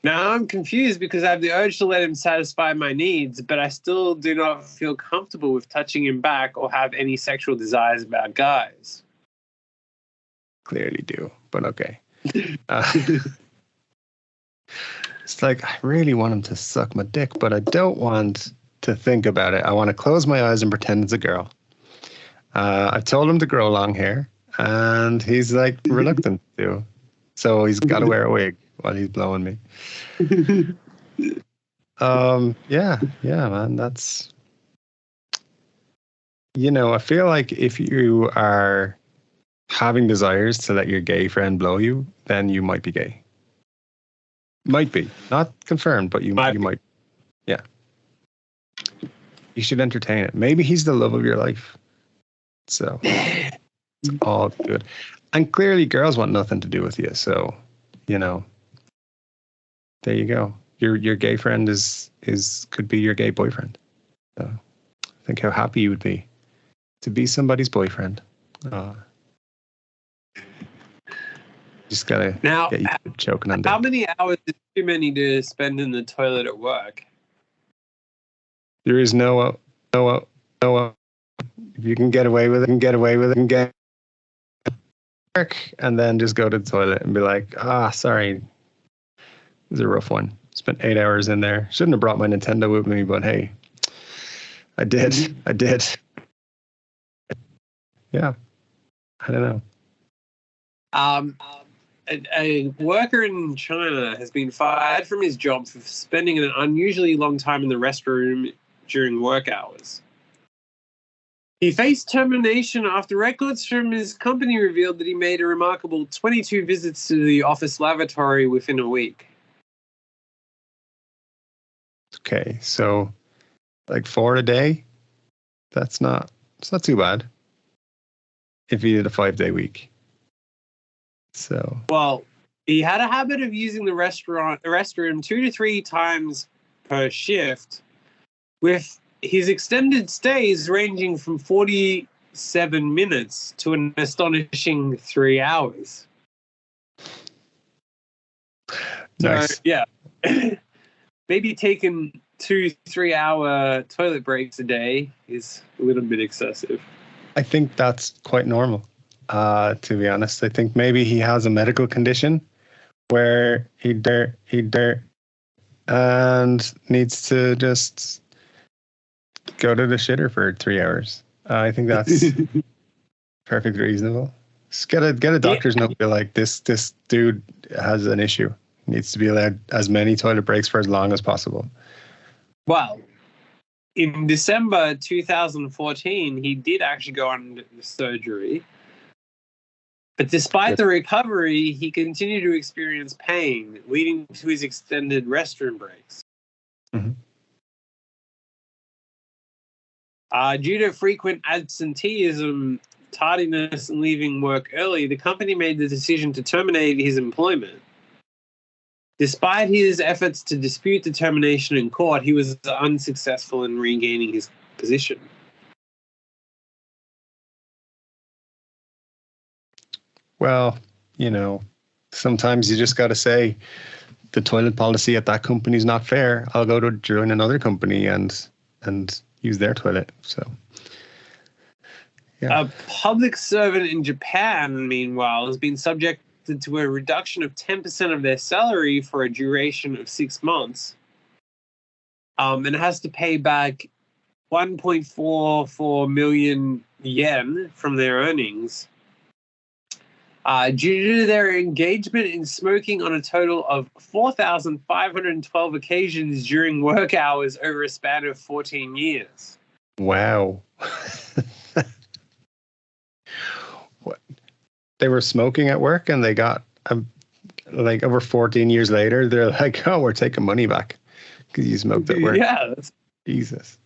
Now I'm confused because I have the urge to let him satisfy my needs, but I still do not feel comfortable with touching him back or have any sexual desires about guys. Clearly do, but okay. It's like, I really want him to suck my dick, but I don't want to think about it. I want to close my eyes and pretend it's a girl. I've told him to grow long hair, and he's like reluctant to. So he's got to wear a wig while he's blowing me. Yeah, man. That's, I feel like if you are having desires to let your gay friend blow you, then you might be gay. Might be. Not confirmed, but you might. Yeah. You should entertain it. Maybe he's the love of your life. So it's all good. And clearly girls want nothing to do with you. So, there you go. Your gay friend could be your gay boyfriend. So think how happy you would be to be somebody's boyfriend. Just gotta get you choking on. How many hours is too many to spend in the toilet at work? There is no. If you can get away with it, and get work, and then just go to the toilet and be like, sorry, was a rough one. Spent 8 hours in there. Shouldn't have brought my Nintendo with me, but hey, I did. Yeah. I don't know. A worker in China has been fired from his job for spending an unusually long time in the restroom during work hours. He faced termination after records from his company revealed that he made a remarkable 22 visits to the office lavatory within a week. Okay, so like 4 a day? It's not too bad if he did a 5-day week. So, well, he had a habit of using the restroom 2 to 3 times per shift, with his extended stays ranging from 47 minutes to an astonishing 3 hours. Nice. So, yeah. Maybe taking 2-3 hour toilet breaks a day is a little bit excessive. I think that's quite normal, to be honest. I think maybe he has a medical condition where he and needs to just go to the shitter for 3 hours. I think that's perfectly reasonable. Just get a doctor's note. Be like, this dude has an issue. Needs to be allowed as many toilet breaks for as long as possible. Well, in December 2014, he did actually go under surgery. But despite the recovery, he continued to experience pain, leading to his extended restroom breaks. Mm-hmm. Due to frequent absenteeism, tardiness, and leaving work early, the company made the decision to terminate his employment. Despite his efforts to dispute the termination in court, he was unsuccessful in regaining his position. Well, sometimes you just got to say the toilet policy at that company is not fair. I'll go to join another company and use their toilet. So, yeah. A public servant in Japan, meanwhile, has been subjected to a reduction of 10% of their salary for a duration of 6 months, and has to pay back 1.44 million yen from their earnings due to their engagement in smoking on a total of 4,512 occasions during work hours over a span of 14 years. Wow. What? They were smoking at work and they got, like, over 14 years later, they're like, oh, we're taking money back because you smoked at work. Yeah. Jesus.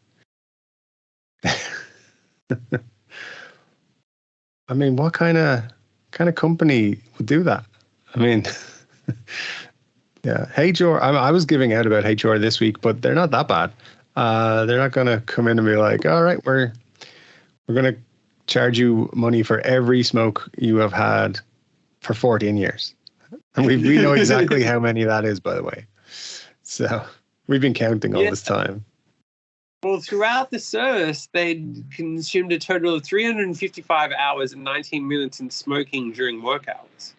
I mean, what kind of company would do that? I mean, yeah, HR. I was giving out about HR this week, but they're not that bad. They're not going to come in and be like, all right, we're going to charge you money for every smoke you have had for 14 years. And we know exactly how many that is, by the way. So we've been counting all this time. Well, throughout the service, they consumed a total of 355 hours and 19 minutes in smoking during work hours.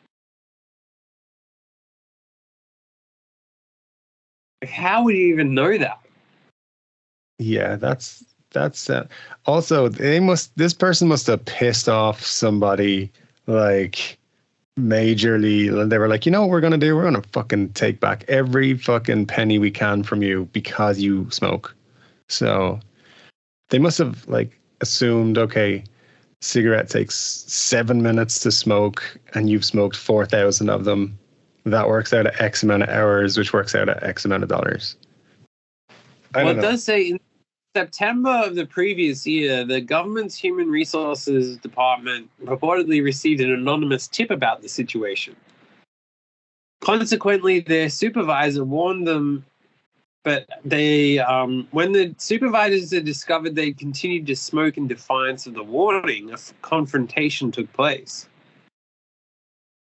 How would you even know that? Yeah, that's also this person must have pissed off somebody like majorly. They were like, you know what we're gonna do? We're gonna fucking take back every fucking penny we can from you because you smoke. So they must have like assumed, okay, cigarette takes 7 minutes to smoke and you've smoked 4,000 of them. That works out at X amount of hours, which works out at X amount of dollars. Well, it does say in September of the previous year, the government's Human Resources Department reportedly received an anonymous tip about the situation. Consequently, their supervisor warned them, but they, when the supervisors had discovered they continued to smoke in defiance of the warning, a confrontation took place.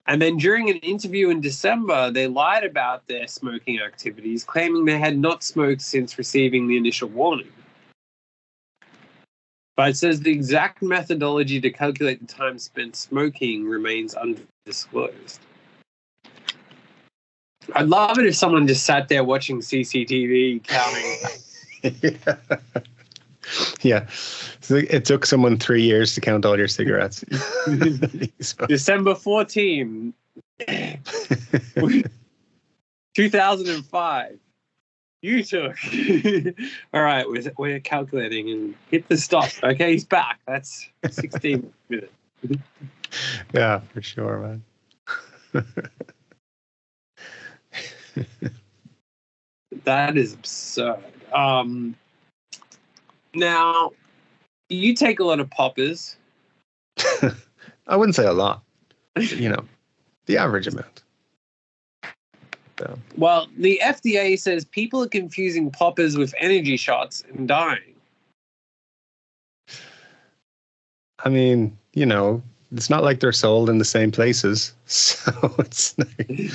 And then during an interview in December, they lied about their smoking activities, claiming they had not smoked since receiving the initial warning. But it says the exact methodology to calculate the time spent smoking remains undisclosed. I'd love it if someone just sat there watching CCTV counting. Yeah. So it took someone 3 years to count all your cigarettes. December 14, 2005. You took. All right, we're calculating and hit the stop. Okay, he's back. That's 16 minutes. Yeah, for sure, man. That is absurd. Now, you take a lot of poppers. I wouldn't say a lot. You know, the average amount. So. Well, the FDA says people are confusing poppers with energy shots and dying. I mean, you know, it's not like they're sold in the same places. So it's like,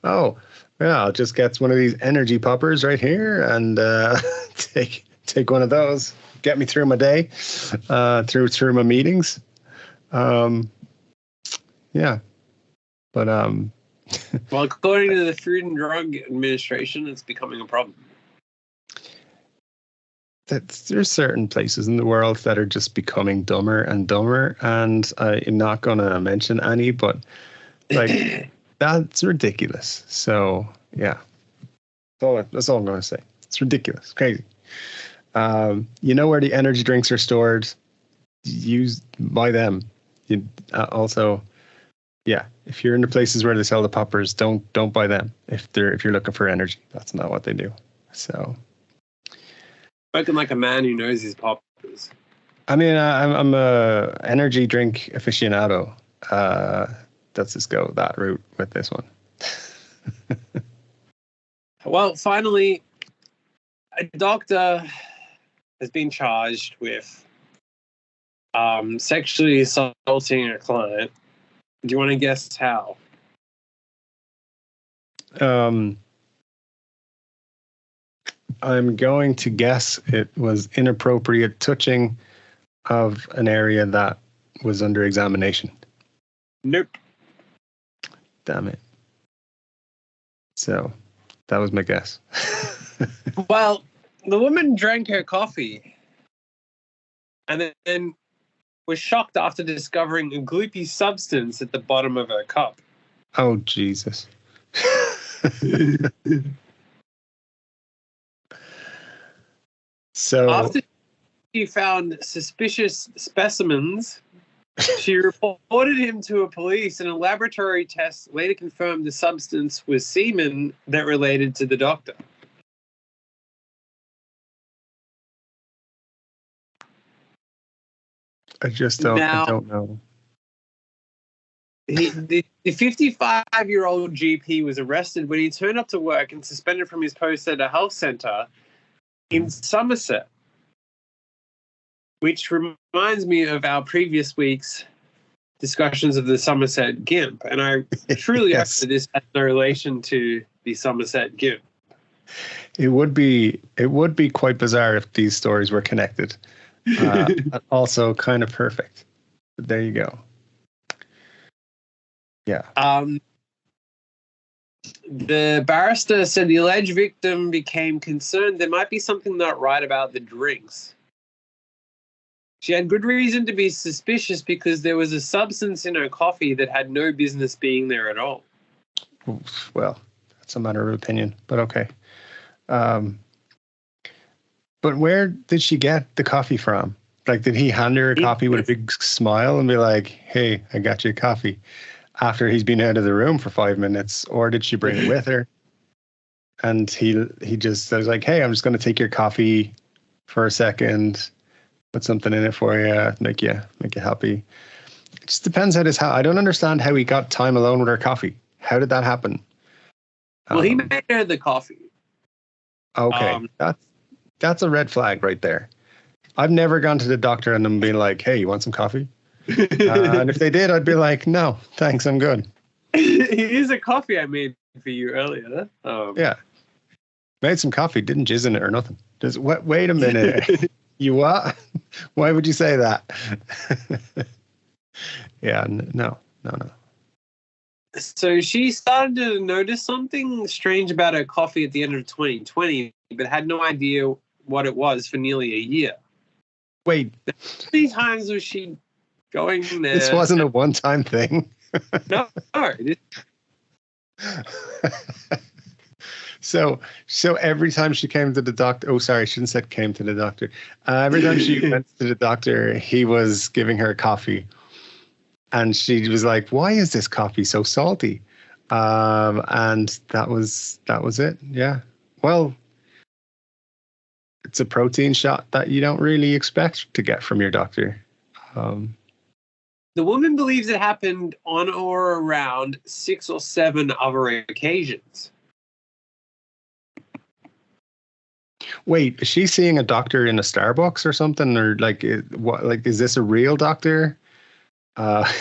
oh, yeah, I'll just get one of these energy poppers right here and take one of those. Get me through my day, through my meetings. Yeah. But well, according to the Food and Drug Administration, it's becoming a problem. There's certain places in the world that are just becoming dumber and dumber, and I'm not going to mention any, but like that's ridiculous. So yeah, that's all I'm going to say. It's ridiculous, crazy. You know where the energy drinks are stored? Buy them. Also, yeah, if you're in the places where they sell the poppers, don't buy them. If you're looking for energy, that's not what they do. So. Spoken like a man who knows his poppers. I mean, I'm a energy drink aficionado. Let's just go that route with this one. Well, finally, a doctor has been charged with sexually assaulting a client. Do you want to guess how? I'm going to guess it was inappropriate touching of an area that was under examination. Nope. Damn it. So that was my guess. Well, the woman drank her coffee and then was shocked after discovering a gloopy substance at the bottom of her cup. Oh, Jesus. So after she found suspicious specimens, she reported him to a police, and a laboratory test later confirmed the substance was semen that related to the doctor. I just don't know. The 55-year-old GP was arrested when he turned up to work and suspended from his post at a health centre in Somerset, which reminds me of our previous week's discussions of the Somerset Gimp. And I truly hope that this has no relation to the Somerset Gimp. It would be quite bizarre if these stories were connected. Also kind of perfect. But there you go. Yeah. The barrister said the alleged victim became concerned there might be something not right about the drinks. She had good reason to be suspicious because there was a substance in her coffee that had no business being there at all. Well, that's a matter of opinion, but okay. But where did she get the coffee from? Like, did he hand her a coffee with a big smile and be like, hey, I got you a coffee, after he's been out of the room for 5 minutes? Or did she bring it with her? And he just says like, hey, I'm just going to take your coffee for a second, put something in it for you, make you happy. It just depends how this. I don't understand how he got time alone with her coffee. How did that happen? Well, he made her the coffee. Okay, that's a red flag right there. I've never gone to the doctor and them being like, hey, you want some coffee? And if they did, I'd be like, no, thanks, I'm good. Here's a coffee I made for you earlier. Yeah. Made some coffee, didn't jizz in it or nothing. Just wait a minute. You what? Why would you say that? Yeah, no. So she started to notice something strange about her coffee at the end of 2020, but had no idea what it was for nearly a year. Wait. How many times was she going there? This wasn't a one-time thing. No. So every time she came to the doctor, I shouldn't say came to the doctor. Every time she went to the doctor, he was giving her coffee. And she was like, "Why is this coffee so salty?" And that was it. Yeah. Well, it's a protein shot that you don't really expect to get from your doctor. The woman believes it happened on or around 6 or 7 other occasions. Wait, is she seeing a doctor in a Starbucks or something, or like what? Like, is this a real doctor? I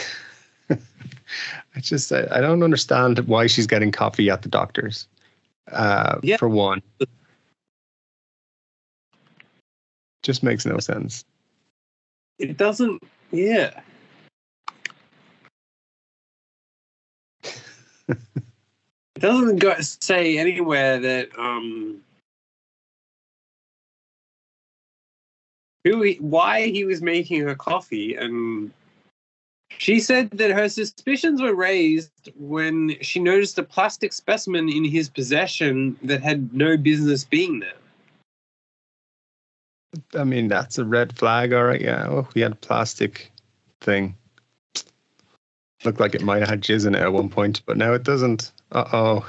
don't understand why she's getting coffee at the doctor's. For one, just makes no sense. It doesn't. Yeah. It doesn't say anywhere that why he was making her coffee, and she said that her suspicions were raised when she noticed a plastic specimen in his possession that had no business being there. I mean, that's a red flag, all right. Yeah, oh, he had a plastic thing. Looked like it might have had jizz in it at one point, but now it doesn't. Uh-oh.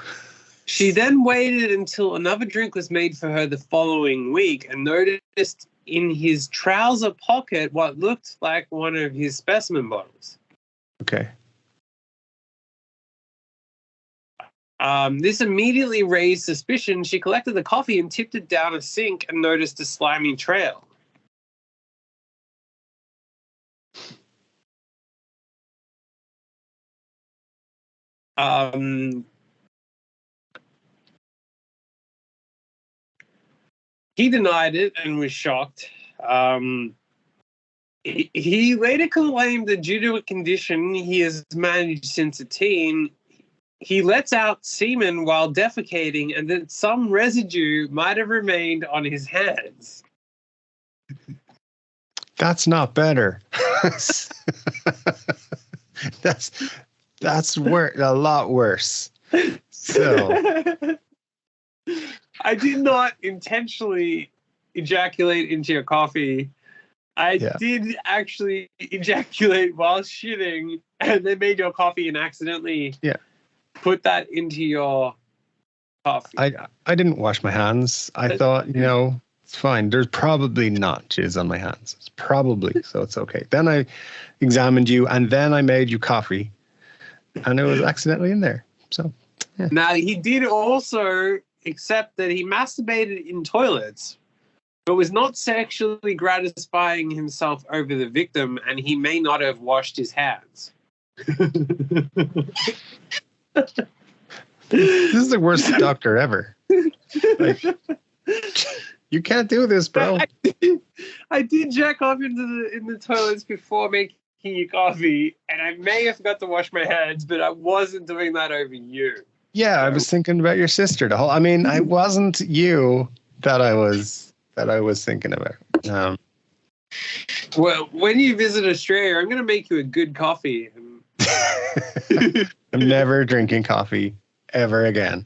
She then waited until another drink was made for her the following week and noticed in his trouser pocket what looked like one of his specimen bottles. Okay. This immediately raised suspicion. She collected the coffee and tipped it down a sink and noticed a slimy trail. He denied it and was shocked. He later claimed that due to a condition he has managed since a teen, he lets out semen while defecating and that some residue might have remained on his hands. That's not better. That's a lot worse. So I did not intentionally ejaculate into your coffee. I did actually ejaculate while shitting, and they made your coffee and accidentally put that into your coffee. I didn't wash my hands. I thought, it's fine. There's probably not jizz on my hands. It's probably, so it's okay. Then I examined you, and then I made you coffee, and it was accidentally in there. So, yeah. Now, he did also accept that he masturbated in toilets, but was not sexually gratifying himself over the victim, and he may not have washed his hands. This is the worst doctor ever. Like, you can't do this, bro. I did jack off in the toilets before making you coffee, and I may have forgot to wash my hands, but I wasn't doing that over you. Yeah, so. I was thinking about your sister. I wasn't you that I was thinking about. Well, when you visit Australia, I'm going to make you a good coffee. I'm never drinking coffee ever again.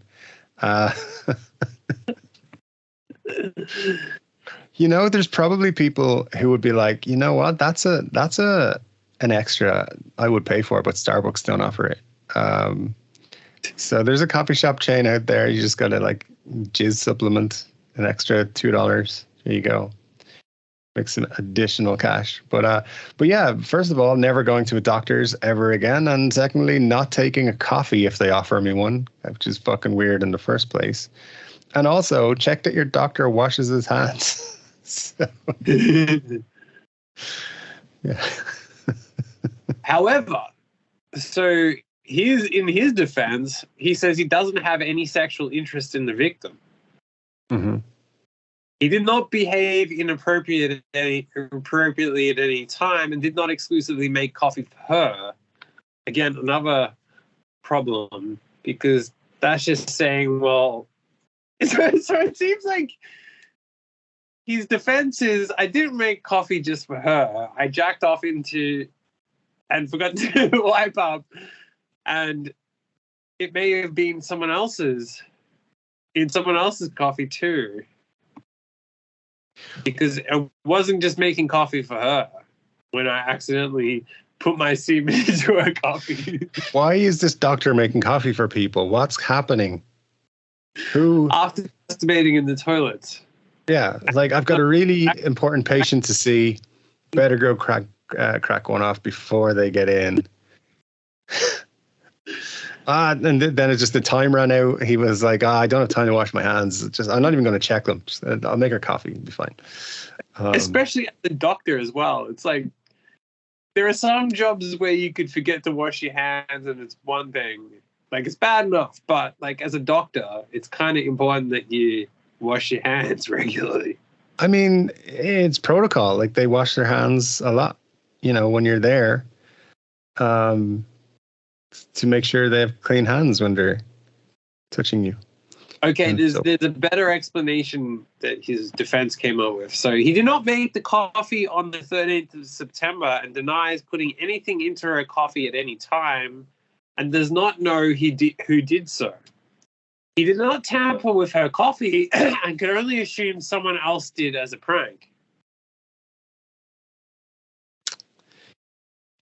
There's probably people who would be like, you know what? That's an extra I would pay for, but Starbucks don't offer it. So there's a coffee shop chain out there. You just got to like jizz supplement an extra $2. There you go. Make some additional cash. But yeah, first of all, never going to a doctor's ever again. And secondly, not taking a coffee if they offer me one, which is fucking weird in the first place. And also check that your doctor washes his hands. So, yeah. However, so in his defense, he says he doesn't have any sexual interest in the victim. Mm-hmm. He did not behave inappropriately at any time and did not exclusively make coffee for her. Again, another problem, because that's just saying, well, so it seems like his defense is, I didn't make coffee just for her. I jacked off into and forgot to wipe up, and it may have been someone else's coffee too, because it wasn't just making coffee for her when I accidentally put my semen into her coffee. Why is this doctor making coffee for people? What's happening? Who? After masturbating in the toilets. Yeah, like, I've got a really important patient to see. Better go crack one off before they get in. And then it's just the time ran out. He was like, I don't have time to wash my hands. I'm not even going to check them. Just, I'll make her coffee. It'll be fine. Especially as the doctor as well. It's like, there are some jobs where you could forget to wash your hands and it's one thing. Like, it's bad enough, but like, as a doctor, it's kind of important that you wash your hands regularly. I mean, it's protocol. Like, they wash their hands a lot, when you're there, to make sure they have clean hands when they're touching you. Okay, there's a better explanation that his defense came up with. So he did not make the coffee on the 13th of September and denies putting anything into her coffee at any time, and does not know who did so. He did not tamper with her coffee and could only assume someone else did as a prank.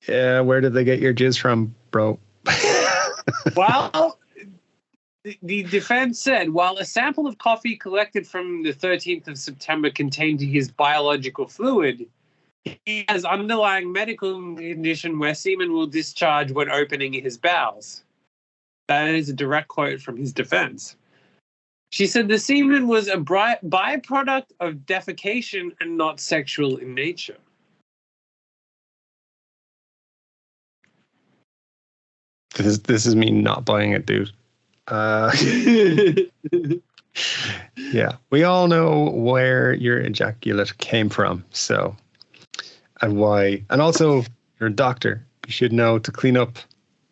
Yeah, where did they get your jizz from, bro? Well, the defense said, while a sample of coffee collected from the 13th of September contained his biological fluid, he has underlying medical condition where semen will discharge when opening his bowels. That is a direct quote from his defense. She said the semen was a byproduct of defecation and not sexual in nature. This is me not buying it, dude. Yeah, we all know where your ejaculate came from, so, and why. And also, you're a doctor. You should know to clean up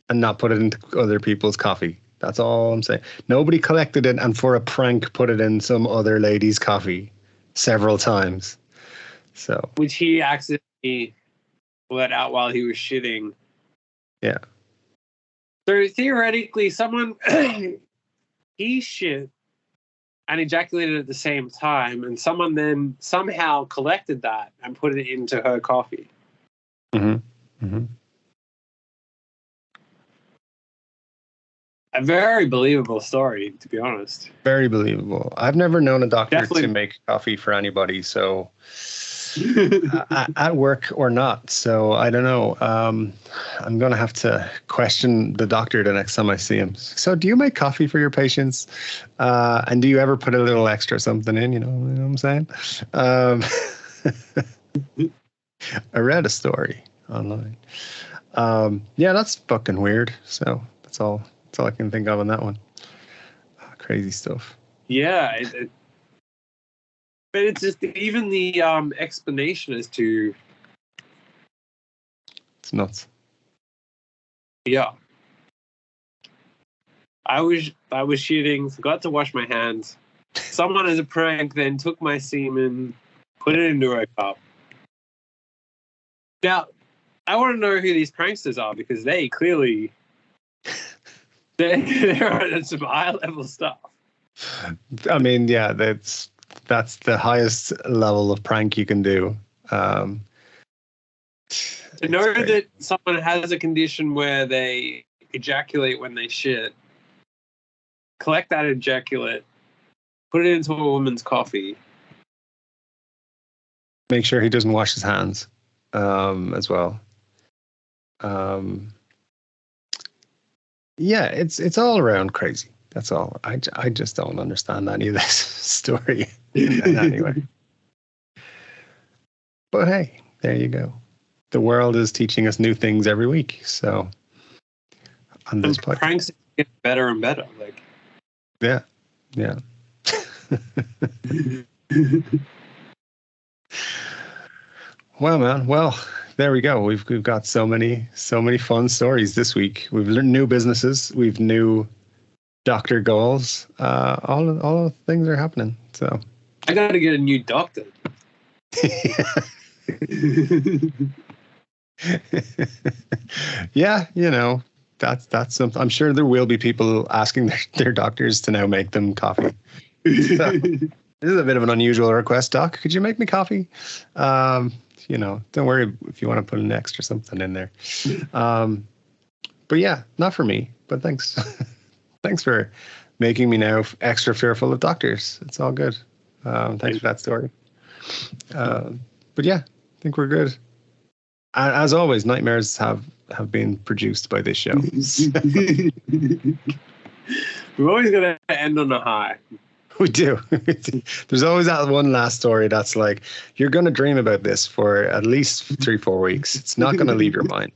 and not put it into other people's coffee. That's all I'm saying. Nobody collected it and for a prank put it in some other lady's coffee several times. So, which he accidentally let out while he was shitting. Yeah. So theoretically, someone he shit and ejaculated at the same time, and someone then somehow collected that and put it into her coffee. Mm-hmm. Mm-hmm. A very believable story, to be honest. Very believable. I've never known a doctor to make coffee for anybody, so at work or not. So I don't know. I'm going to have to question the doctor the next time I see him. So do you make coffee for your patients? And do you ever put a little extra something in? You know what I'm saying? I read a story online. Yeah, that's fucking weird. So that's all I can think of on that one. Crazy stuff. Yeah, but it's just even the explanation as to. It's nuts. Yeah. I was shooting, forgot to wash my hands. Someone as a prank then took my semen, put it into a cup. Now, I want to know who these pranksters are, because they clearly they're on some high level stuff. I mean, yeah, that's the highest level of prank you can do. To know that someone has a condition where they ejaculate when they shit, collect that ejaculate, put it into a woman's coffee. Make sure he doesn't wash his hands as well. Yeah, it's all around crazy. That's all. I just don't understand any of this story anyway. But hey, there you go. The world is teaching us new things every week. So on this podcast, pranks get better and better. Like, yeah. Well, man. Well, there we go. We've got so many fun stories this week. We've learned new businesses. We've new doctor goals. All of the things are happening. So I got to get a new doctor. Yeah, that's something. I'm sure there will be people asking their doctors to now make them coffee. So, this is a bit of an unusual request, Doc. Could you make me coffee? Don't worry if you want to put an extra something in there. But yeah, not for me. But thanks. Thanks for making me now extra fearful of doctors. It's all good. Thanks for that story. But yeah, I think we're good. As always, nightmares have been produced by this show. We're always going to end on a high. We do. There's always that one last story that's like, you're going to dream about this for at least 3-4 weeks. It's not going to leave your mind.